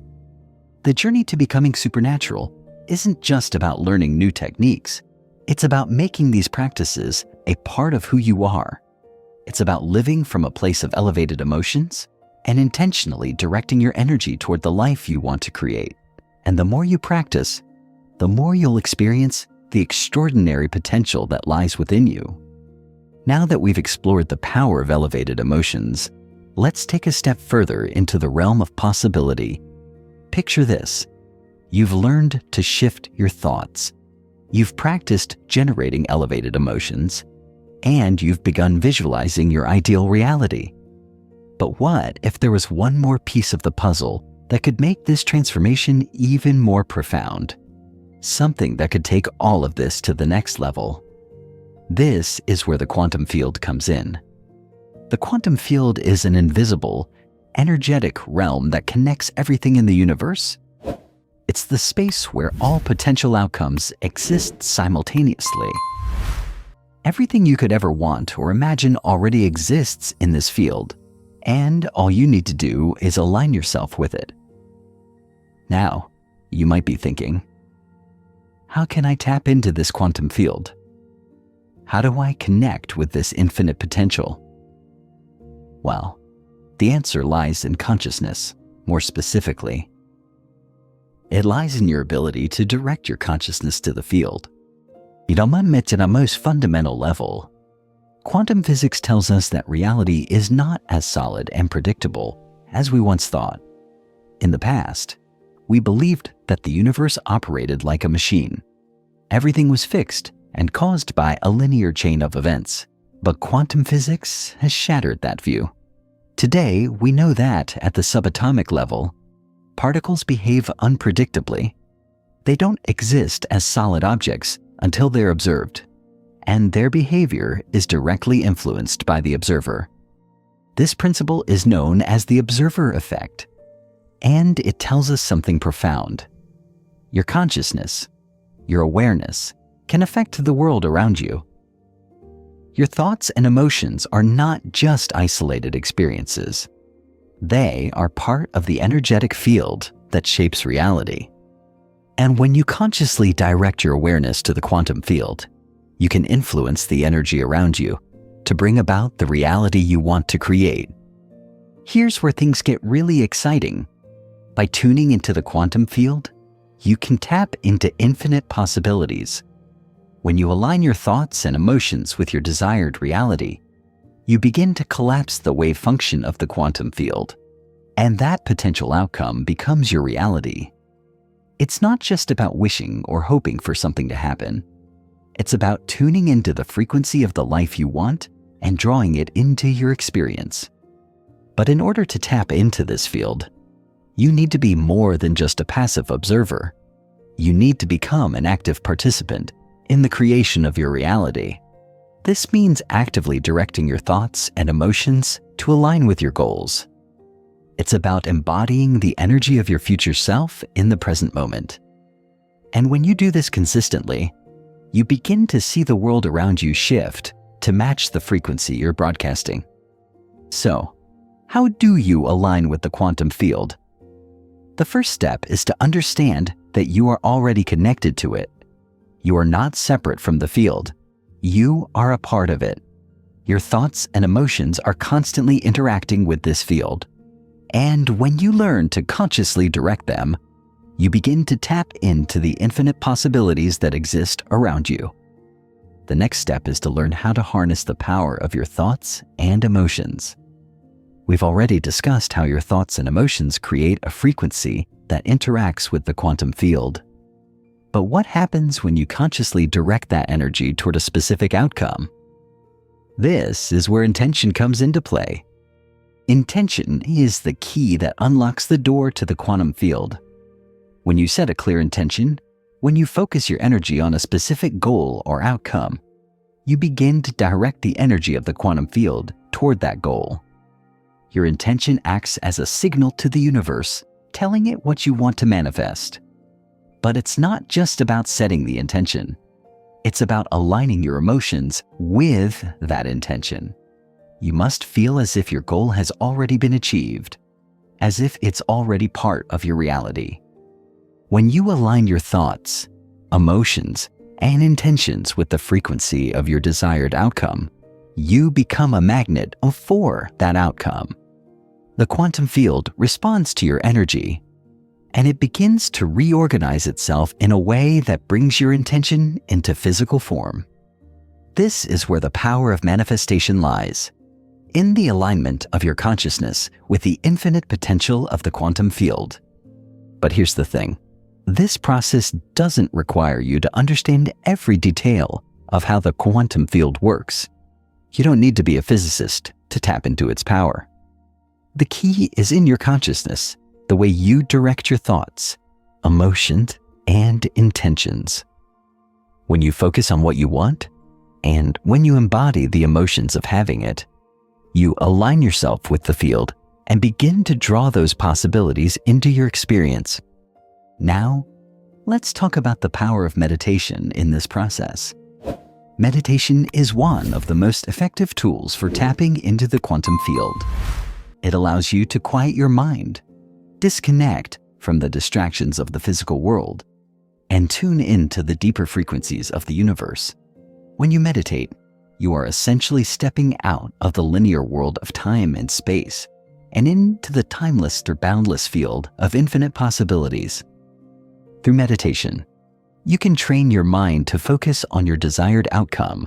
The journey to becoming supernatural isn't just about learning new techniques. It's about making these practices a part of who you are. It's about living from a place of elevated emotions and intentionally directing your energy toward the life you want to create. And the more you practice, the more you'll experience the extraordinary potential that lies within you. Now that we've explored the power of elevated emotions, let's take a step further into the realm of possibility. Picture this. You've learned to shift your thoughts. You've practiced generating elevated emotions, and you've begun visualizing your ideal reality. But what if there was one more piece of the puzzle that could make this transformation even more profound? Something that could take all of this to the next level. This is where the quantum field comes in. The quantum field is an invisible, energetic realm that connects everything in the universe. It's the space where all potential outcomes exist simultaneously. Everything you could ever want or imagine already exists in this field, and all you need to do is align yourself with it. Now, you might be thinking, how can I tap into this quantum field? How do I connect with this infinite potential? Well, the answer lies in consciousness, more specifically. It lies in your ability to direct your consciousness to the field. At the most fundamental level, quantum physics tells us that reality is not as solid and predictable as we once thought. In the past, we believed that the universe operated like a machine. Everything was fixed and caused by a linear chain of events. But quantum physics has shattered that view. Today, we know that at the subatomic level, particles behave unpredictably. They don't exist as solid objects until they're observed, and their behavior is directly influenced by the observer. This principle is known as the observer effect, and it tells us something profound. Your consciousness, your awareness, can affect the world around you. Your thoughts and emotions are not just isolated experiences. They are part of the energetic field that shapes reality. And when you consciously direct your awareness to the quantum field, you can influence the energy around you to bring about the reality you want to create. Here's where things get really exciting. By tuning into the quantum field, you can tap into infinite possibilities. When you align your thoughts and emotions with your desired reality, you begin to collapse the wave function of the quantum field, and that potential outcome becomes your reality. It's not just about wishing or hoping for something to happen. It's about tuning into the frequency of the life you want and drawing it into your experience. But in order to tap into this field, you need to be more than just a passive observer. You need to become an active participant in the creation of your reality. This means actively directing your thoughts and emotions to align with your goals. It's about embodying the energy of your future self in the present moment. And when you do this consistently, you begin to see the world around you shift to match the frequency you're broadcasting. So, how do you align with the quantum field? The first step is to understand that you are already connected to it. You are not separate from the field. You are a part of it. Your thoughts and emotions are constantly interacting with this field. And when you learn to consciously direct them, you begin to tap into the infinite possibilities that exist around you. The next step is to learn how to harness the power of your thoughts and emotions. We've already discussed how your thoughts and emotions create a frequency that interacts with the quantum field. But what happens when you consciously direct that energy toward a specific outcome? This is where intention comes into play. Intention is the key that unlocks the door to the quantum field. When you set a clear intention, when you focus your energy on a specific goal or outcome, you begin to direct the energy of the quantum field toward that goal. Your intention acts as a signal to the universe, telling it what you want to manifest. But it's not just about setting the intention. It's about aligning your emotions with that intention. You must feel as if your goal has already been achieved, as if it's already part of your reality. When you align your thoughts, emotions, and intentions with the frequency of your desired outcome, you become a magnet for that outcome. The quantum field responds to your energy, and it begins to reorganize itself in a way that brings your intention into physical form. This is where the power of manifestation lies, in the alignment of your consciousness with the infinite potential of the quantum field. But here's the thing. This process doesn't require you to understand every detail of how the quantum field works. You don't need to be a physicist to tap into its power. The key is in your consciousness, the way you direct your thoughts, emotions, and intentions. When you focus on what you want, and when you embody the emotions of having it, you align yourself with the field and begin to draw those possibilities into your experience. Now, let's talk about the power of meditation in this process. Meditation is one of the most effective tools for tapping into the quantum field. It allows you to quiet your mind, disconnect from the distractions of the physical world, and tune into the deeper frequencies of the universe. When you meditate, you are essentially stepping out of the linear world of time and space and into the timeless or boundless field of infinite possibilities. Through meditation, you can train your mind to focus on your desired outcome,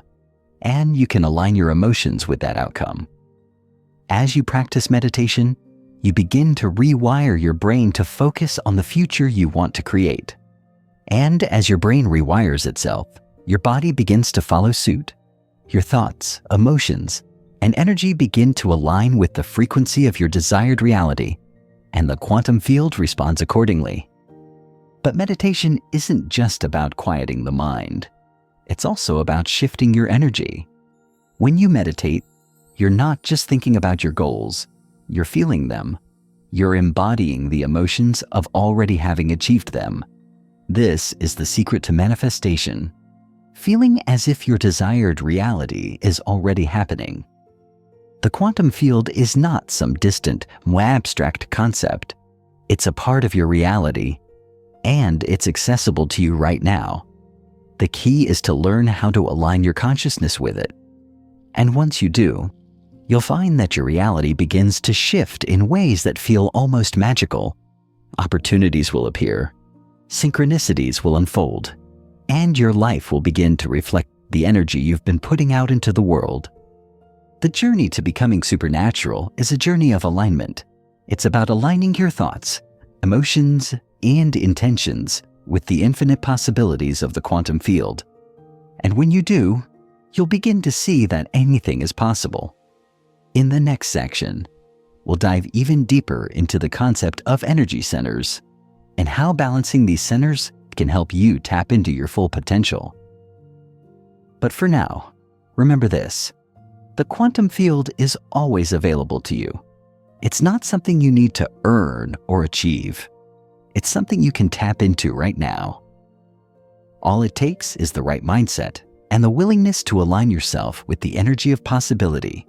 and you can align your emotions with that outcome. As you practice meditation, you begin to rewire your brain to focus on the future you want to create. And as your brain rewires itself, your body begins to follow suit. Your thoughts, emotions, and energy begin to align with the frequency of your desired reality, and the quantum field responds accordingly. But meditation isn't just about quieting the mind. It's also about shifting your energy. When you meditate, you're not just thinking about your goals, you're feeling them. You're embodying the emotions of already having achieved them. This is the secret to manifestation. Feeling as if your desired reality is already happening. The quantum field is not some distant, abstract concept. It's a part of your reality, and it's accessible to you right now. The key is to learn how to align your consciousness with it. And once you do, you'll find that your reality begins to shift in ways that feel almost magical. Opportunities will appear, synchronicities will unfold, and your life will begin to reflect the energy you've been putting out into the world. The journey to becoming supernatural is a journey of alignment. It's about aligning your thoughts, emotions, and intentions with the infinite possibilities of the quantum field. And when you do, you'll begin to see that anything is possible. In the next section, we'll dive even deeper into the concept of energy centers and how balancing these centers can help you tap into your full potential. But for now, remember this: the quantum field is always available to you. It's not something you need to earn or achieve. It's something you can tap into right now. All it takes is the right mindset and the willingness to align yourself with the energy of possibility.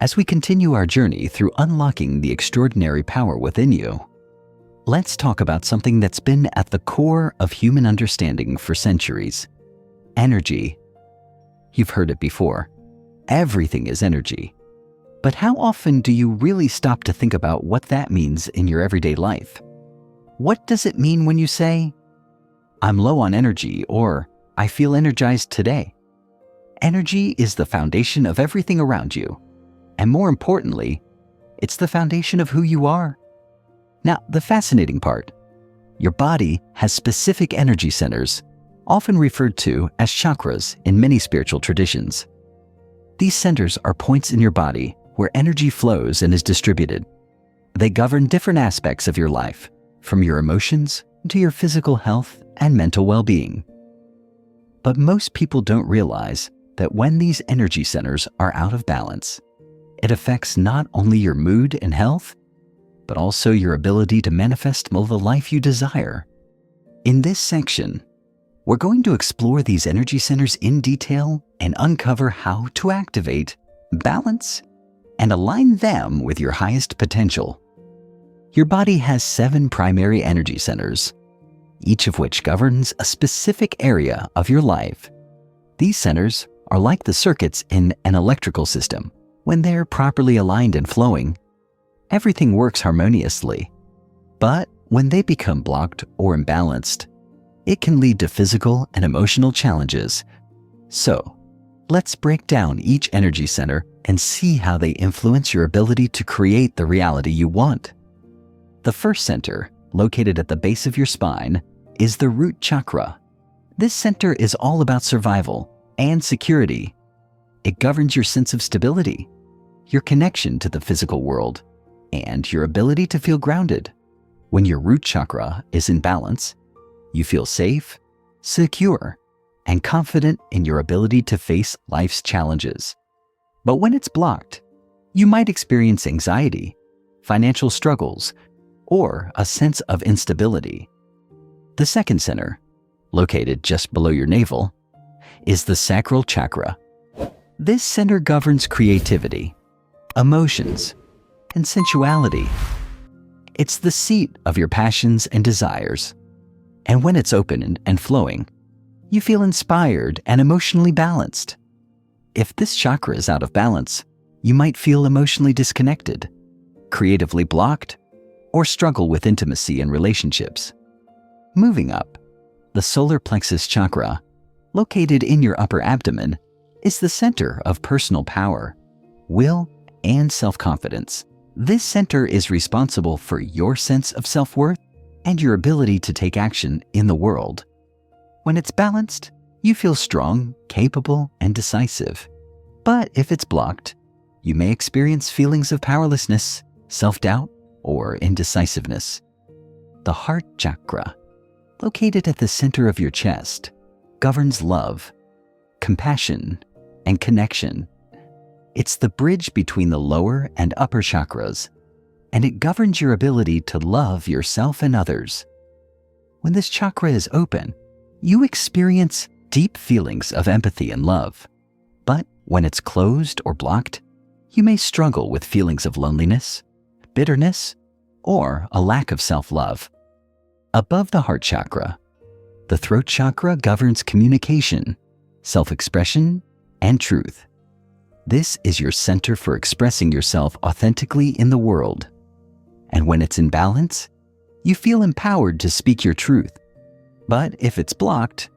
As we continue our journey through unlocking the extraordinary power within you, let's talk about something that's been at the core of human understanding for centuries: energy. You've heard it before. Everything is energy. But how often do you really stop to think about what that means in your everyday life? What does it mean when you say, "I'm low on energy," or "I feel energized today"? Energy is the foundation of everything around you. And more importantly, it's the foundation of who you are. Now, the fascinating part: your body has specific energy centers, often referred to as chakras in many spiritual traditions. These centers are points in your body where energy flows and is distributed. They govern different aspects of your life, from your emotions to your physical health and mental well-being. But most people don't realize that when these energy centers are out of balance, it affects not only your mood and health, but also your ability to manifest the life you desire. In this section, we're going to explore these energy centers in detail and uncover how to activate, balance, and align them with your highest potential. Your body has 7 primary energy centers, each of which governs a specific area of your life. These centers are like the circuits in an electrical system. When they're properly aligned and flowing, everything works harmoniously. But when they become blocked or imbalanced, it can lead to physical and emotional challenges. So, let's break down each energy center and see how they influence your ability to create the reality you want. The first center, located at the base of your spine, is the root chakra. This center is all about survival and security. It governs your sense of stability, your connection to the physical world, and your ability to feel grounded. When your root chakra is in balance, you feel safe, secure, and confident in your ability to face life's challenges. But when it's blocked, you might experience anxiety, financial struggles, or a sense of instability. The second center, located just below your navel, is the sacral chakra. This center governs creativity, emotions, and sensuality. It's the seat of your passions and desires. And when it's open and flowing, you feel inspired and emotionally balanced. If this chakra is out of balance, you might feel emotionally disconnected, creatively blocked, or struggle with intimacy and relationships. Moving up, the solar plexus chakra, located in your upper abdomen, is the center of personal power, will, and self-confidence. This center is responsible for your sense of self-worth and your ability to take action in the world. When it's balanced, you feel strong, capable, and decisive. But if it's blocked, you may experience feelings of powerlessness, self-doubt, or indecisiveness. The heart chakra, located at the center of your chest, governs love, compassion, and connection. It's the bridge between the lower and upper chakras, and it governs your ability to love yourself and others. When this chakra is open, you experience deep feelings of empathy and love. But when it's closed or blocked, you may struggle with feelings of loneliness, bitterness, or a lack of self-love. Above the heart chakra, the throat chakra governs communication, self-expression, and truth. This is your center for expressing yourself authentically in the world. And when it's in balance, you feel empowered to speak your truth. But if it's blocked,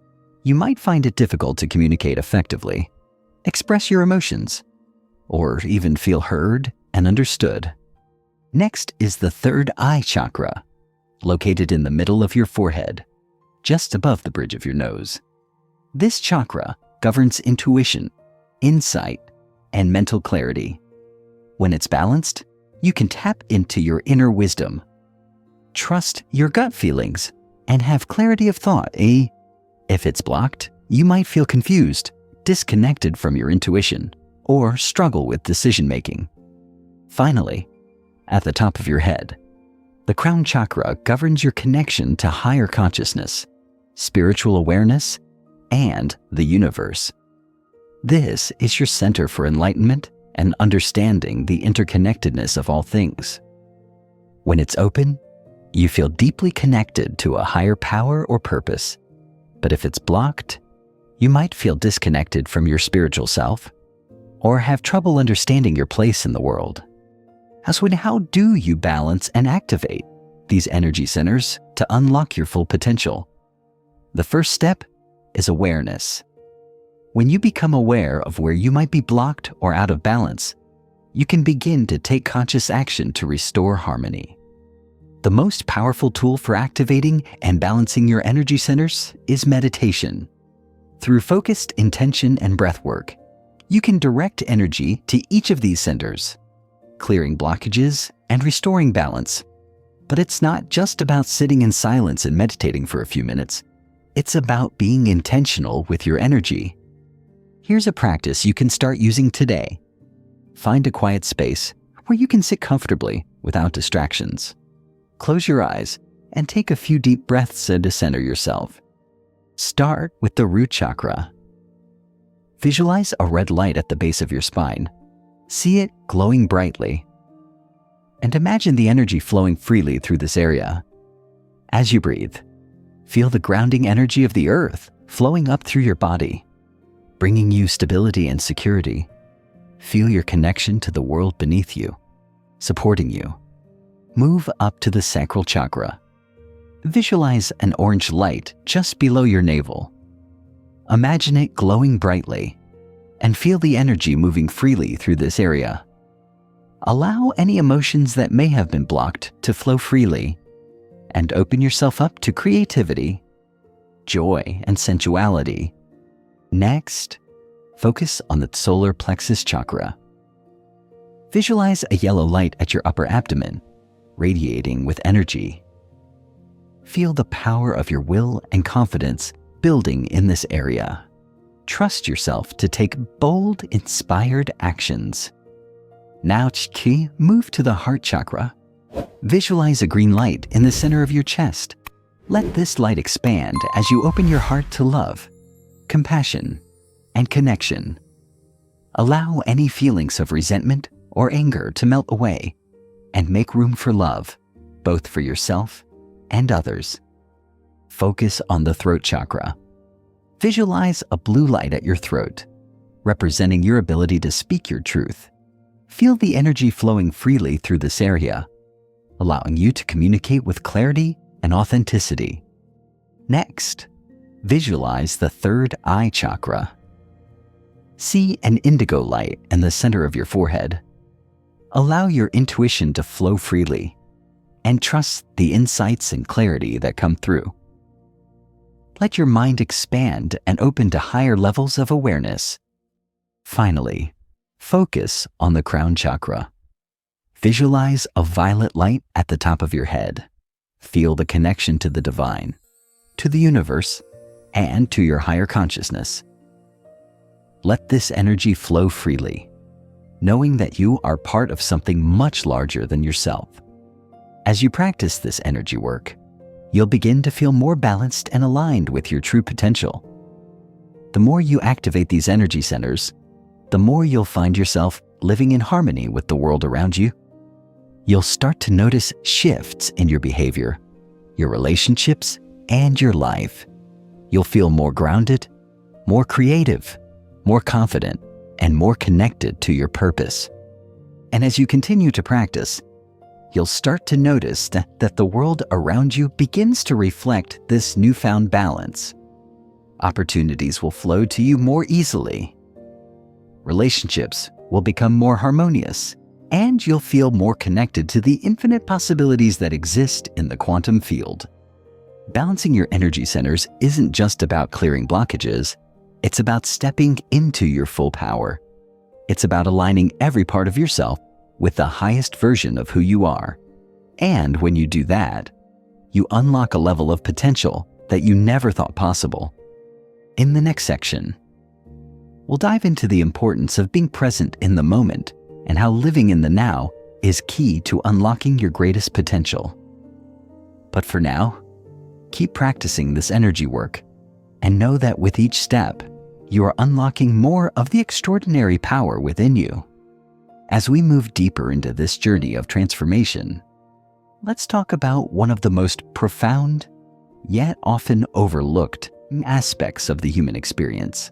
you might find it difficult to communicate effectively, express your emotions, or even feel heard and understood. Next is the third eye chakra, located in the middle of your forehead, just above the bridge of your nose. This chakra governs intuition, insight, and mental clarity. When it's balanced, you can tap into your inner wisdom, trust your gut feelings, and have clarity of thought. If it's blocked, you might feel confused, disconnected from your intuition, or struggle with decision-making. Finally, at the top of your head, the crown chakra governs your connection to higher consciousness, spiritual awareness, and the universe. This is your center for enlightenment and understanding the interconnectedness of all things. When it's open, you feel deeply connected to a higher power or purpose. But if it's blocked, you might feel disconnected from your spiritual self or have trouble understanding your place in the world. So how do you balance and activate these energy centers to unlock your full potential? The first step is awareness. When you become aware of where you might be blocked or out of balance, you can begin to take conscious action to restore harmony. The most powerful tool for activating and balancing your energy centers is meditation. Through focused intention and breath work, you can direct energy to each of these centers, clearing blockages and restoring balance. But it's not just about sitting in silence and meditating for a few minutes. It's about being intentional with your energy. Here's a practice you can start using today. Find a quiet space where you can sit comfortably without distractions. Close your eyes and take a few deep breaths to center yourself. Start with the root chakra. Visualize a red light at the base of your spine. See it glowing brightly. And imagine the energy flowing freely through this area. As you breathe, feel the grounding energy of the earth flowing up through your body, bringing you stability and security. Feel your connection to the world beneath you, supporting you. Move up to the sacral chakra. Visualize an orange light just below your navel. Imagine it glowing brightly and feel the energy moving freely through this area. Allow any emotions that may have been blocked to flow freely and open yourself up to creativity, joy, and sensuality. Next, focus on the solar plexus chakra. Visualize a yellow light at your upper abdomen, radiating with energy. Feel the power of your will and confidence building in this area. Trust yourself to take bold, inspired actions. Now, move to the heart chakra. Visualize a green light in the center of your chest. Let this light expand as you open your heart to love, compassion, and connection. Allow any feelings of resentment or anger to melt away and make room for love, both for yourself and others. Focus on the throat chakra. Visualize a blue light at your throat, representing your ability to speak your truth. Feel the energy flowing freely through this area, allowing you to communicate with clarity and authenticity. Next, visualize the third eye chakra. See an indigo light in the center of your forehead. Allow your intuition to flow freely and trust the insights and clarity that come through. Let your mind expand and open to higher levels of awareness. Finally, focus on the crown chakra. Visualize a violet light at the top of your head. Feel the connection to the divine, to the universe, and to your higher consciousness. Let this energy flow freely, knowing that you are part of something much larger than yourself. As you practice this energy work, you'll begin to feel more balanced and aligned with your true potential. The more you activate these energy centers, the more you'll find yourself living in harmony with the world around you. You'll start to notice shifts in your behavior, your relationships, and your life. You'll feel more grounded, more creative, more confident, and more connected to your purpose. And as you continue to practice, you'll start to notice that the world around you begins to reflect this newfound balance. Opportunities will flow to you more easily. Relationships will become more harmonious, and you'll feel more connected to the infinite possibilities that exist in the quantum field. Balancing your energy centers isn't just about clearing blockages, it's about stepping into your full power. It's about aligning every part of yourself with the highest version of who you are. And when you do that, you unlock a level of potential that you never thought possible. In the next section, we'll dive into the importance of being present in the moment and how living in the now is key to unlocking your greatest potential. But for now, keep practicing this energy work and know that with each step, you are unlocking more of the extraordinary power within you. As we move deeper into this journey of transformation, let's talk about one of the most profound, yet often overlooked aspects of the human experience: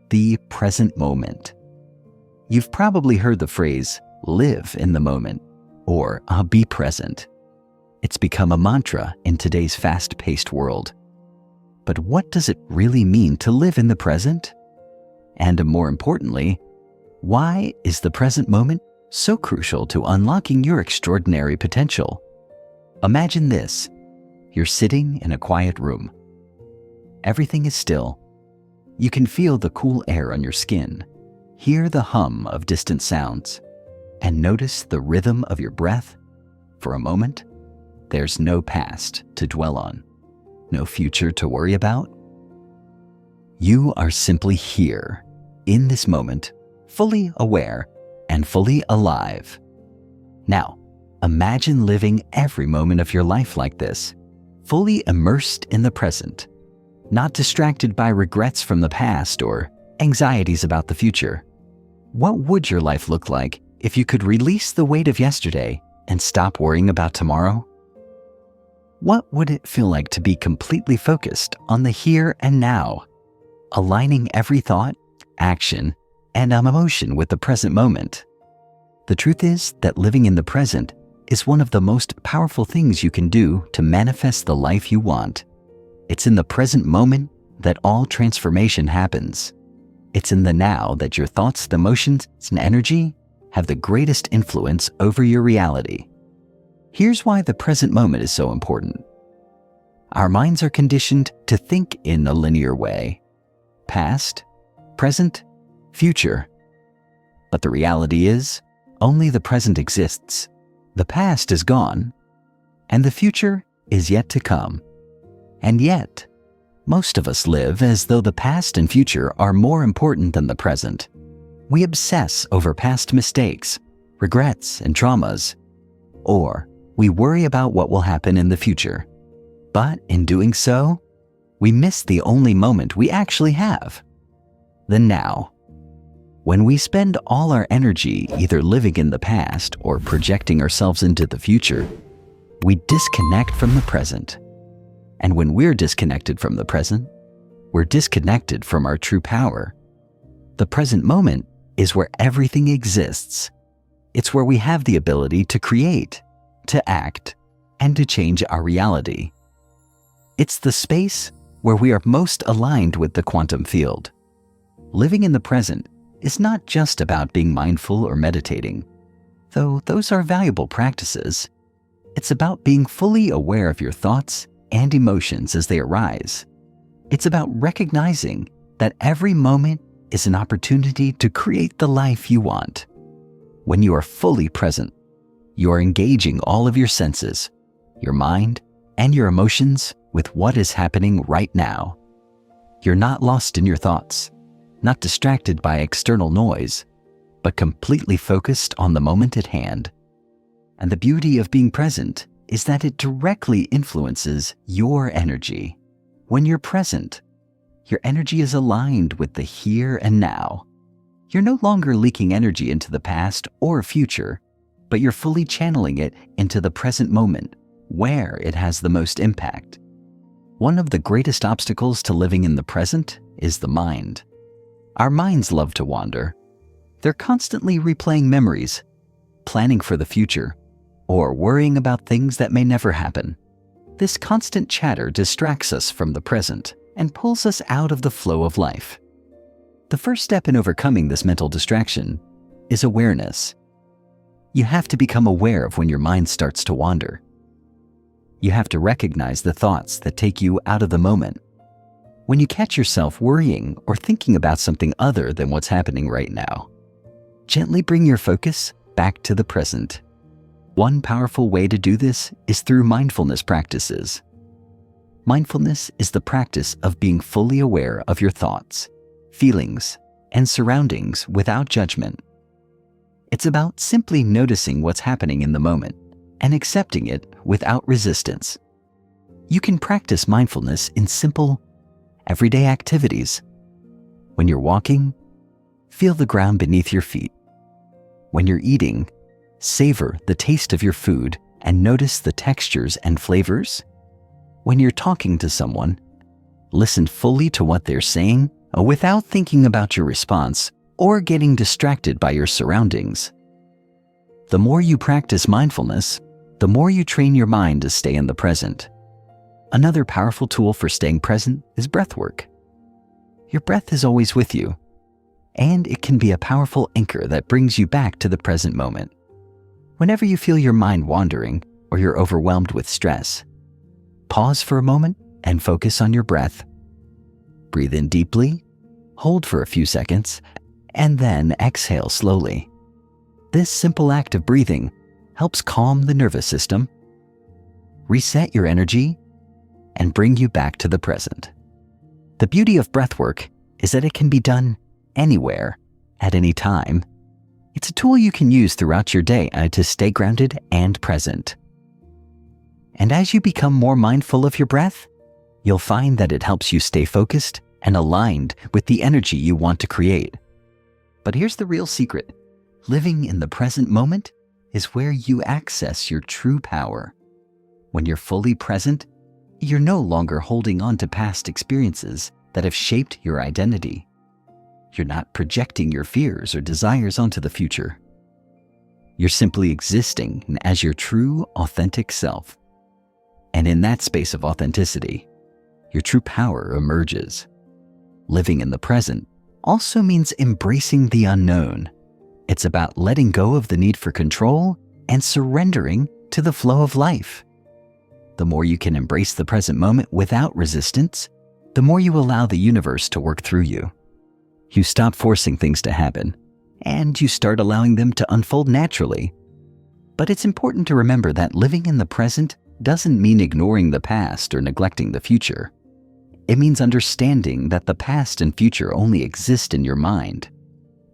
the present moment. You've probably heard the phrase, live in the moment, or be present. It's become a mantra in today's fast-paced world. But what does it really mean to live in the present? And more importantly, why is the present moment so crucial to unlocking your extraordinary potential? Imagine this. You're sitting in a quiet room. Everything is still. You can feel the cool air on your skin, hear the hum of distant sounds, and notice the rhythm of your breath. For a moment, there's no past to dwell on, no future to worry about. You are simply here, in this moment, fully aware and fully alive. Now, imagine living every moment of your life like this, fully immersed in the present, not distracted by regrets from the past or anxieties about the future. What would your life look like if you could release the weight of yesterday and stop worrying about tomorrow? What would it feel like to be completely focused on the here and now, aligning every thought, action, and emotion with the present moment? The truth is that living in the present is one of the most powerful things you can do to manifest the life you want. It's in the present moment that all transformation happens. It's in the now that your thoughts, emotions, and energy have the greatest influence over your reality. Here's why the present moment is so important. Our minds are conditioned to think in a linear way: past, present, future. But the reality is, only the present exists. The past is gone, and the future is yet to come. And yet, most of us live as though the past and future are more important than the present. We obsess over past mistakes, regrets, and traumas, or we worry about what will happen in the future. But in doing so, we miss the only moment we actually have, the now. When we spend all our energy either living in the past or projecting ourselves into the future, we disconnect from the present. And when we're disconnected from the present, we're disconnected from our true power. The present moment is where everything exists. It's where we have the ability to create, to act, and to change our reality. It's the space where we are most aligned with the quantum field. Living in the present is not just about being mindful or meditating, though those are valuable practices. It's about being fully aware of your thoughts and emotions as they arise. It's about recognizing that every moment is an opportunity to create the life you want. When you are fully present, you are engaging all of your senses, your mind, and your emotions with what is happening right now. You're not lost in your thoughts, not distracted by external noise, but completely focused on the moment at hand. And the beauty of being present is that it directly influences your energy. When you're present, your energy is aligned with the here and now. You're no longer leaking energy into the past or future, but you're fully channeling it into the present moment, where it has the most impact. One of the greatest obstacles to living in the present is the mind. Our minds love to wander. They're constantly replaying memories, planning for the future, or worrying about things that may never happen. This constant chatter distracts us from the present and pulls us out of the flow of life. The first step in overcoming this mental distraction is awareness. You have to become aware of when your mind starts to wander. You have to recognize the thoughts that take you out of the moment. When you catch yourself worrying or thinking about something other than what's happening right now, gently bring your focus back to the present. One powerful way to do this is through mindfulness practices. Mindfulness is the practice of being fully aware of your thoughts, feelings, and surroundings without judgment. It's about simply noticing what's happening in the moment and accepting it without resistance. You can practice mindfulness in simple, everyday activities. When you're walking, feel the ground beneath your feet. When you're eating, savor the taste of your food and notice the textures and flavors. When you're talking to someone, listen fully to what they're saying without thinking about your response or getting distracted by your surroundings. The more you practice mindfulness, the more you train your mind to stay in the present. Another powerful tool for staying present is breath work. Your breath is always with you, and it can be a powerful anchor that brings you back to the present moment. Whenever you feel your mind wandering or you're overwhelmed with stress, pause for a moment and focus on your breath. Breathe in deeply, hold for a few seconds, and then exhale slowly. This simple act of breathing helps calm the nervous system, reset your energy, and bring you back to the present. The beauty of breathwork is that it can be done anywhere, at any time. It's a tool you can use throughout your day to stay grounded and present. And as you become more mindful of your breath, you'll find that it helps you stay focused and aligned with the energy you want to create. But here's the real secret. Living in the present moment is where you access your true power. When you're fully present, you're no longer holding on to past experiences that have shaped your identity. You're not projecting your fears or desires onto the future. You're simply existing as your true, authentic self. And in that space of authenticity, your true power emerges. Living in the present also means embracing the unknown. It's about letting go of the need for control and surrendering to the flow of life. The more you can embrace the present moment without resistance, the more you allow the universe to work through you. You stop forcing things to happen, and you start allowing them to unfold naturally. But it's important to remember that living in the present doesn't mean ignoring the past or neglecting the future. It means understanding that the past and future only exist in your mind.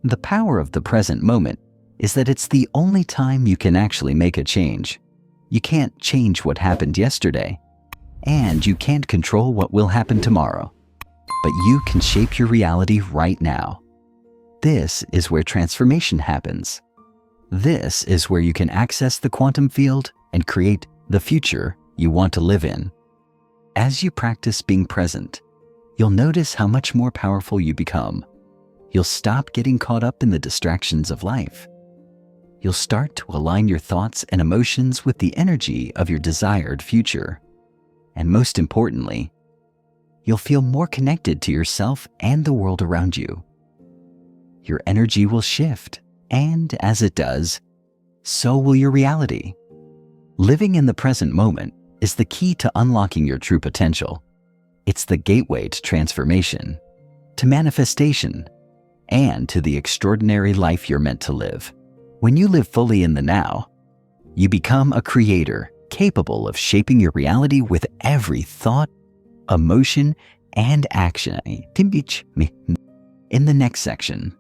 The power of the present moment is that it's the only time you can actually make a change. You can't change what happened yesterday, and you can't control what will happen tomorrow. But you can shape your reality right now. This is where transformation happens. This is where you can access the quantum field and create the future you want to live in. As you practice being present, you'll notice how much more powerful you become. You'll stop getting caught up in the distractions of life. You'll start to align your thoughts and emotions with the energy of your desired future. And most importantly, you'll feel more connected to yourself and the world around you. Your energy will shift, and as it does, so will your reality. Living in the present moment is the key to unlocking your true potential. It's the gateway to transformation, to manifestation, and to the extraordinary life you're meant to live. When you live fully in the now, you become a creator capable of shaping your reality with every thought, emotion, and action. In the next section,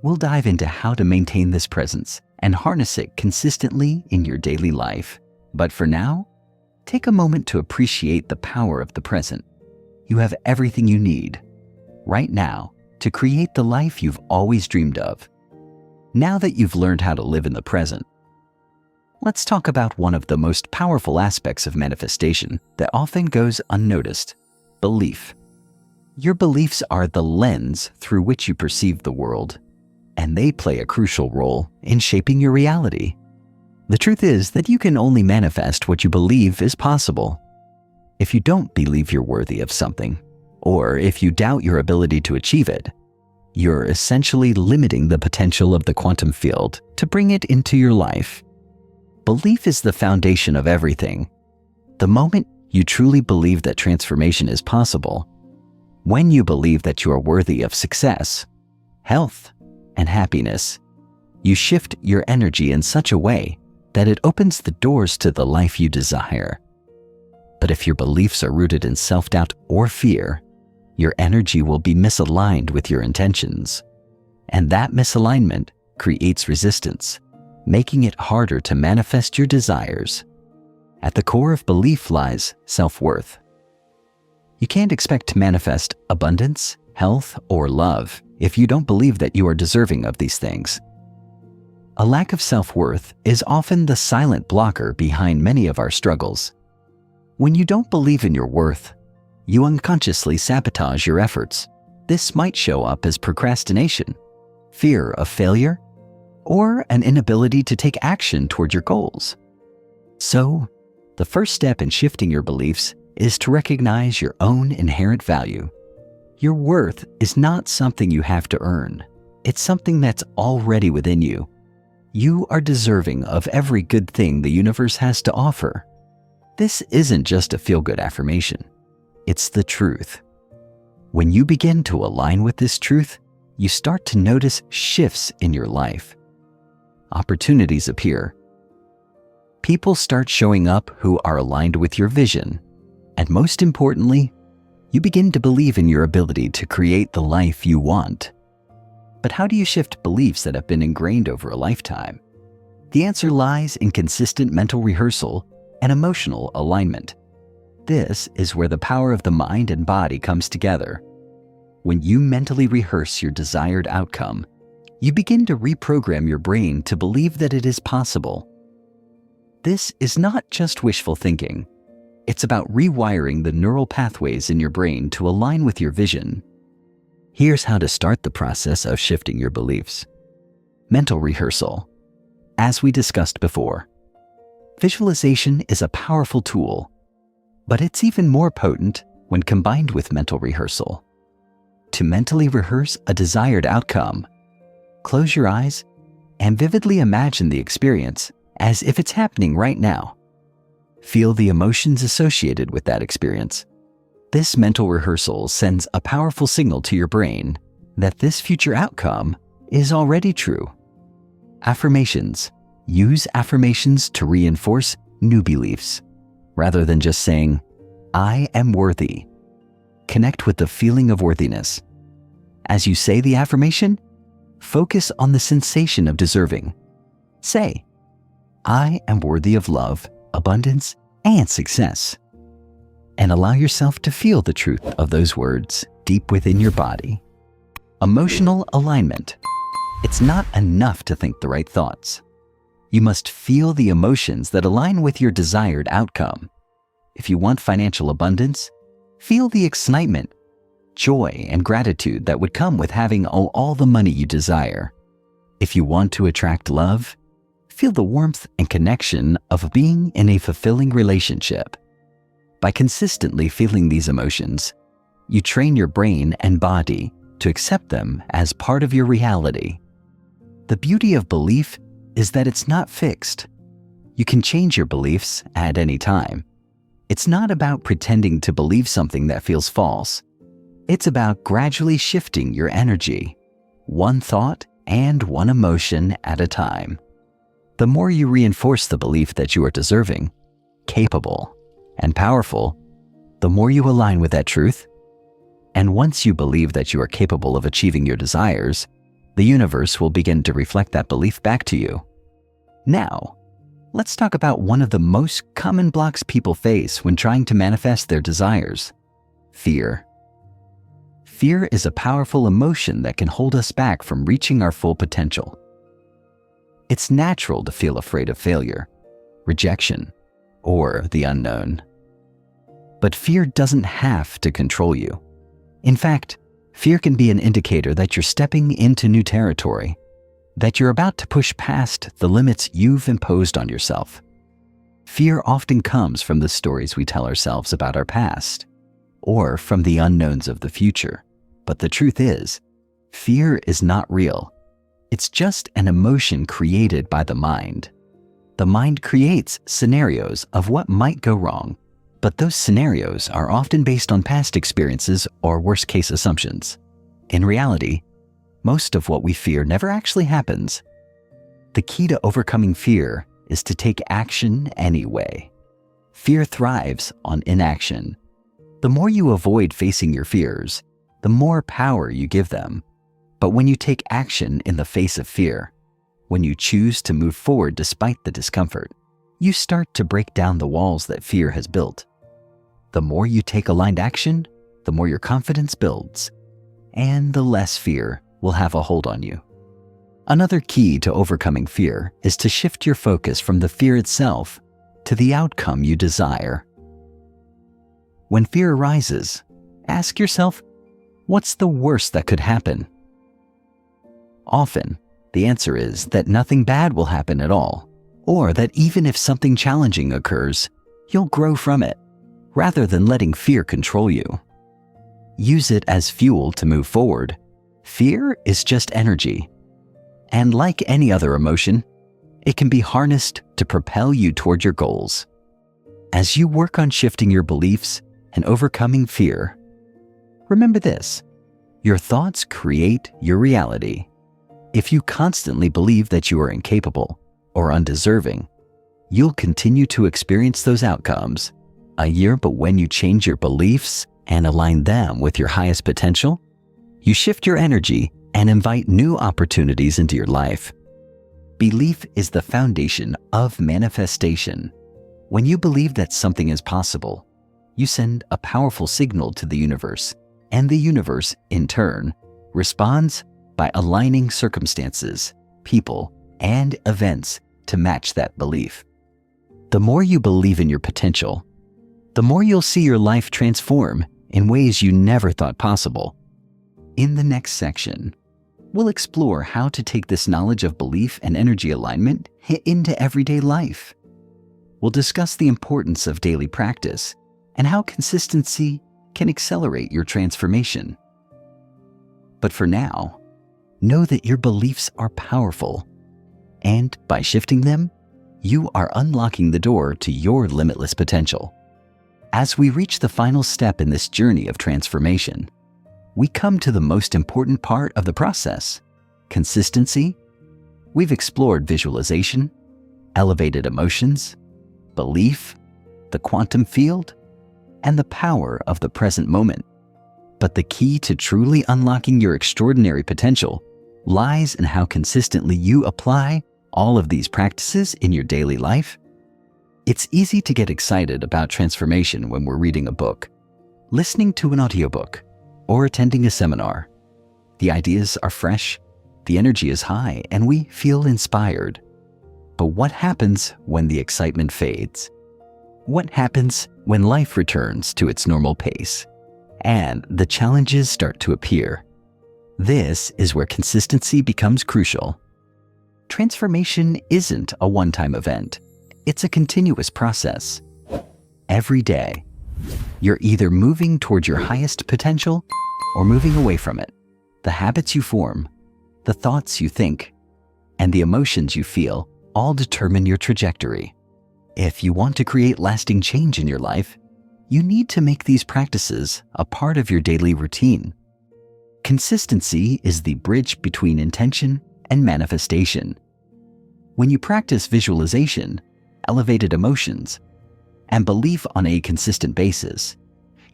we'll dive into how to maintain this presence and harness it consistently in your daily life. But for now, take a moment to appreciate the power of the present. You have everything you need right now to create the life you've always dreamed of. Now that you've learned how to live in the present, let's talk about one of the most powerful aspects of manifestation that often goes unnoticed: belief. Your beliefs are the lens through which you perceive the world, and they play a crucial role in shaping your reality. The truth is that you can only manifest what you believe is possible. If you don't believe you're worthy of something, or if you doubt your ability to achieve it, you're essentially limiting the potential of the quantum field to bring it into your life. Belief is the foundation of everything. The moment you truly believe that transformation is possible, when you believe that you are worthy of success, health, and happiness, you shift your energy in such a way that it opens the doors to the life you desire. But if your beliefs are rooted in self-doubt or fear, your energy will be misaligned with your intentions. And that misalignment creates resistance, making it harder to manifest your desires. At the core of belief lies self-worth. You can't expect to manifest abundance, health, or love if you don't believe that you are deserving of these things. A lack of self-worth is often the silent blocker behind many of our struggles. When you don't believe in your worth, you unconsciously sabotage your efforts. This might show up as procrastination, fear of failure, or an inability to take action toward your goals. So, the first step in shifting your beliefs is to recognize your own inherent value. Your worth is not something you have to earn. It's something that's already within you. You are deserving of every good thing the universe has to offer. This isn't just a feel-good affirmation. It's the truth. When you begin to align with this truth, you start to notice shifts in your life. Opportunities appear. People start showing up who are aligned with your vision. And most importantly, you begin to believe in your ability to create the life you want. But how do you shift beliefs that have been ingrained over a lifetime? The answer lies in consistent mental rehearsal and emotional alignment. This is where the power of the mind and body comes together. When you mentally rehearse your desired outcome, you begin to reprogram your brain to believe that it is possible. This is not just wishful thinking. It's about rewiring the neural pathways in your brain to align with your vision. Here's how to start the process of shifting your beliefs. Mental rehearsal. As we discussed before, visualization is a powerful tool, but it's even more potent when combined with mental rehearsal. To mentally rehearse a desired outcome, close your eyes and vividly imagine the experience as if it's happening right now. Feel the emotions associated with that experience. This mental rehearsal sends a powerful signal to your brain that this future outcome is already true. Affirmations. Use affirmations to reinforce new beliefs, rather than just saying, "I am worthy." Connect with the feeling of worthiness. As you say the affirmation, focus on the sensation of deserving. Say, "I am worthy of love, abundance, and success." And allow yourself to feel the truth of those words deep within your body. Emotional alignment. It's not enough to think the right thoughts. You must feel the emotions that align with your desired outcome. If you want financial abundance, feel the excitement, joy, and gratitude that would come with having all the money you desire. If you want to attract love, feel the warmth and connection of being in a fulfilling relationship. By consistently feeling these emotions, you train your brain and body to accept them as part of your reality. The beauty of belief is that it's not fixed. You can change your beliefs at any time. It's not about pretending to believe something that feels false. It's about gradually shifting your energy, one thought and one emotion at a time. The more you reinforce the belief that you are deserving, capable, and powerful, the more you align with that truth. And once you believe that you are capable of achieving your desires, the universe will begin to reflect that belief back to you. Now, let's talk about one of the most common blocks people face when trying to manifest their desires: fear. Fear is a powerful emotion that can hold us back from reaching our full potential. It's natural to feel afraid of failure, rejection, or the unknown. But fear doesn't have to control you. In fact, fear can be an indicator that you're stepping into new territory, that you're about to push past the limits you've imposed on yourself. Fear often comes from the stories we tell ourselves about our past, or from the unknowns of the future. But the truth is, fear is not real. It's just an emotion created by the mind. The mind creates scenarios of what might go wrong, but those scenarios are often based on past experiences or worst-case assumptions. In reality, most of what we fear never actually happens. The key to overcoming fear is to take action anyway. Fear thrives on inaction. The more you avoid facing your fears, the more power you give them. But when you take action in the face of fear, when you choose to move forward despite the discomfort, you start to break down the walls that fear has built. The more you take aligned action, the more your confidence builds, and the less fear will have a hold on you. Another key to overcoming fear is to shift your focus from the fear itself to the outcome you desire. When fear arises, ask yourself, what's the worst that could happen? Often, the answer is that nothing bad will happen at all, or that even if something challenging occurs, you'll grow from it, rather than letting fear control you. Use it as fuel to move forward. Fear is just energy, and like any other emotion, it can be harnessed to propel you toward your goals. As you work on shifting your beliefs and overcoming fear, remember this: your thoughts create your reality. If you constantly believe that you are incapable or undeserving, you'll continue to experience those outcomes. But when you change your beliefs and align them with your highest potential, you shift your energy and invite new opportunities into your life. Belief is the foundation of manifestation. When you believe that something is possible, you send a powerful signal to the universe, and the universe, in turn, responds by aligning circumstances, people, and events to match that belief. The more you believe in your potential, the more you'll see your life transform in ways you never thought possible. In the next section, we'll explore how to take this knowledge of belief and energy alignment into everyday life. We'll discuss the importance of daily practice and how consistency can accelerate your transformation. But for now, know that your beliefs are powerful, and by shifting them, you are unlocking the door to your limitless potential. As we reach the final step in this journey of transformation, we come to the most important part of the process: consistency. We've explored visualization, elevated emotions, belief, the quantum field, and the power of the present moment. But the key to truly unlocking your extraordinary potential lies in how consistently you apply all of these practices in your daily life. It's easy to get excited about transformation when we're reading a book, listening to an audiobook, or attending a seminar. The ideas are fresh, the energy is high, and we feel inspired. But what happens when the excitement fades? What happens when life returns to its normal pace and the challenges start to appear? This is where consistency becomes crucial. Transformation isn't a one-time event. It's a continuous process. Every day, you're either moving toward your highest potential or moving away from it. The habits you form, the thoughts you think, and the emotions you feel all determine your trajectory. If you want to create lasting change in your life, you need to make these practices a part of your daily routine. Consistency is the bridge between intention and manifestation. When you practice visualization, elevated emotions, and belief on a consistent basis,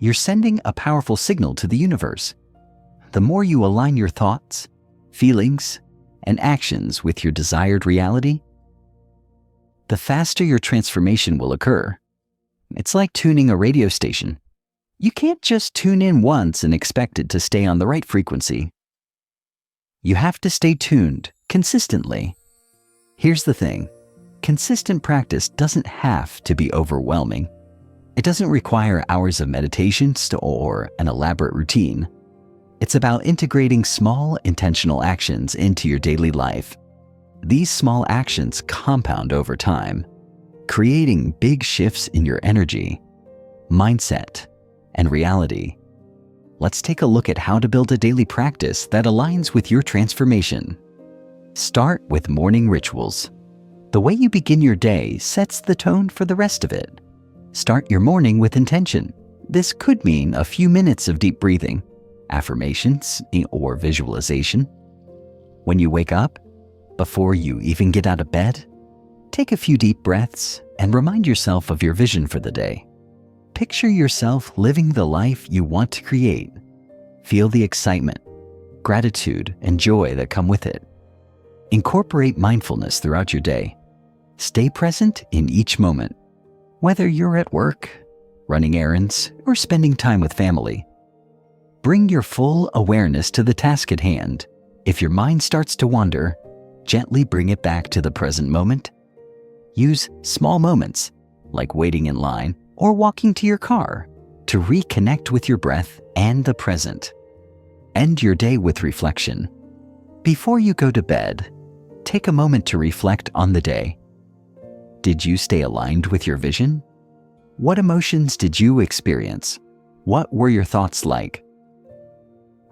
you're sending a powerful signal to the universe. The more you align your thoughts, feelings, and actions with your desired reality, the faster your transformation will occur. It's like tuning a radio station. You can't just tune in once and expect it to stay on the right frequency. You have to stay tuned consistently. Here's the thing. Consistent practice doesn't have to be overwhelming. It doesn't require hours of meditation or an elaborate routine. It's about integrating small, intentional actions into your daily life. These small actions compound over time, creating big shifts in your energy, mindset, and reality. Let's take a look at how to build a daily practice that aligns with your transformation. Start with morning rituals. The way you begin your day sets the tone for the rest of it. Start your morning with intention. This could mean a few minutes of deep breathing, affirmations, or visualization. When you wake up, before you even get out of bed, take a few deep breaths and remind yourself of your vision for the day. Picture yourself living the life you want to create. Feel the excitement, gratitude, and joy that come with it. Incorporate mindfulness throughout your day. Stay present in each moment, whether you're at work, running errands, or spending time with family. Bring your full awareness to the task at hand. If your mind starts to wander, gently bring it back to the present moment. Use small moments, like waiting in line or walking to your car, to reconnect with your breath and the present. End your day with reflection. Before you go to bed, take a moment to reflect on the day. Did you stay aligned with your vision? What emotions did you experience? What were your thoughts like?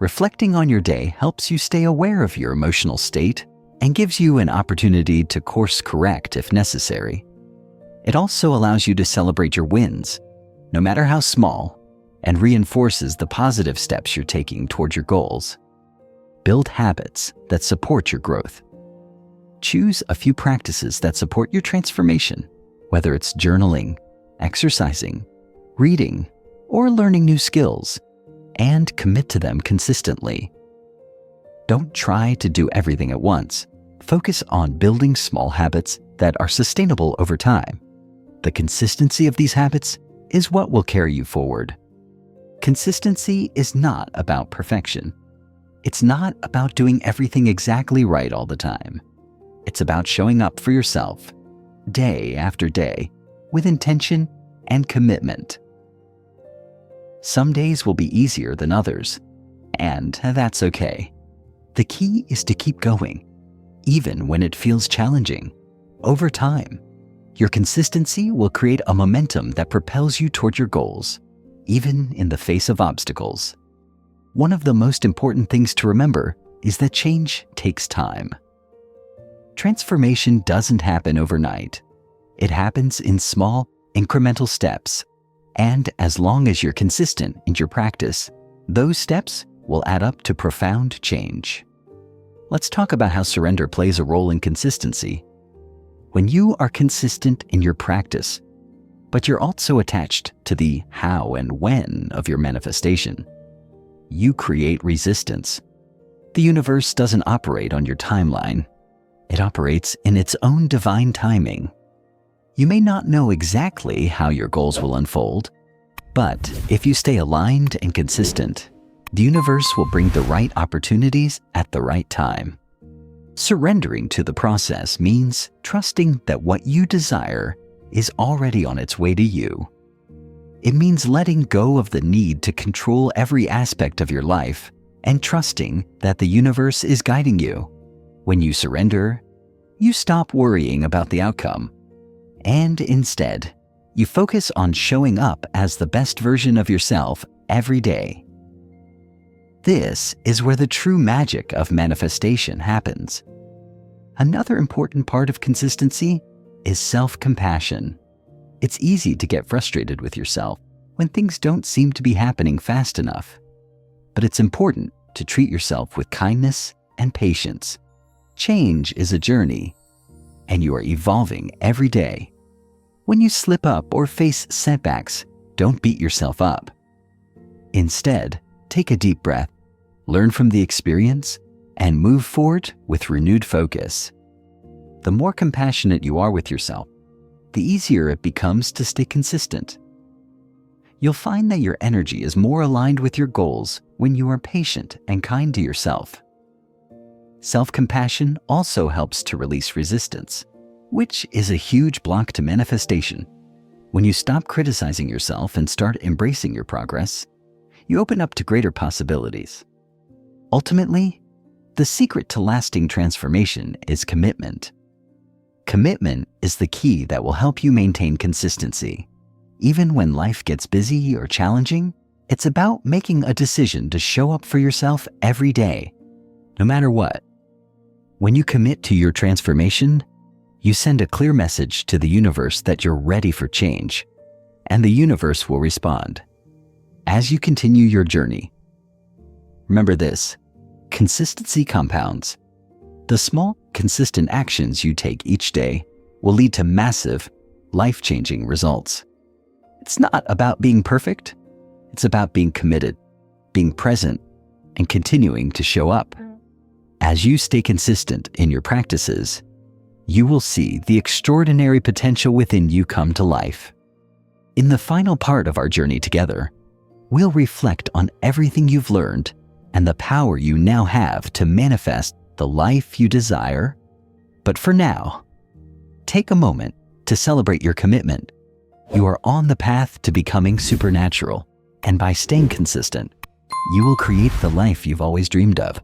Reflecting on your day helps you stay aware of your emotional state and gives you an opportunity to course correct if necessary. It also allows you to celebrate your wins, no matter how small, and reinforces the positive steps you're taking toward your goals. Build habits that support your growth. Choose a few practices that support your transformation, whether it's journaling, exercising, reading, or learning new skills, and commit to them consistently. Don't try to do everything at once. Focus on building small habits that are sustainable over time. The consistency of these habits is what will carry you forward. Consistency is not about perfection. It's not about doing everything exactly right all the time. It's about showing up for yourself, day after day, with intention and commitment. Some days will be easier than others, and that's okay. The key is to keep going, even when it feels challenging. Over time, your consistency will create a momentum that propels you toward your goals, even in the face of obstacles. One of the most important things to remember is that change takes time. Transformation doesn't happen overnight. It happens in small, incremental steps, and as long as you're consistent in your practice, those steps will add up to profound change. Let's talk about how surrender plays a role in consistency. When you are consistent in your practice, but you're also attached to the how and when of your manifestation, you create resistance. The universe doesn't operate on your timeline. It operates in its own divine timing. You may not know exactly how your goals will unfold, but if you stay aligned and consistent, the universe will bring the right opportunities at the right time. Surrendering to the process means trusting that what you desire is already on its way to you. It means letting go of the need to control every aspect of your life and trusting that the universe is guiding you. When you surrender, you stop worrying about the outcome, and instead, you focus on showing up as the best version of yourself every day. This is where the true magic of manifestation happens. Another important part of consistency is self-compassion. It's easy to get frustrated with yourself when things don't seem to be happening fast enough. But it's important to treat yourself with kindness and patience. Change is a journey, and you are evolving every day. When you slip up or face setbacks, don't beat yourself up. Instead, take a deep breath, learn from the experience, and move forward with renewed focus. The more compassionate you are with yourself, the easier it becomes to stay consistent. You'll find that your energy is more aligned with your goals when you are patient and kind to yourself. Self-compassion also helps to release resistance, which is a huge block to manifestation. When you stop criticizing yourself and start embracing your progress, you open up to greater possibilities. Ultimately, the secret to lasting transformation is commitment. Commitment is the key that will help you maintain consistency. Even when life gets busy or challenging, it's about making a decision to show up for yourself every day, no matter what. When you commit to your transformation, you send a clear message to the universe that you're ready for change, and the universe will respond. As you continue your journey, remember this: consistency compounds. The small, consistent actions you take each day will lead to massive, life-changing results. It's not about being perfect. It's about being committed, being present, and continuing to show up. As you stay consistent in your practices, you will see the extraordinary potential within you come to life. In the final part of our journey together, we'll reflect on everything you've learned and the power you now have to manifest the life you desire. But for now, take a moment to celebrate your commitment. You are on the path to becoming supernatural, and by staying consistent, you will create the life you've always dreamed of.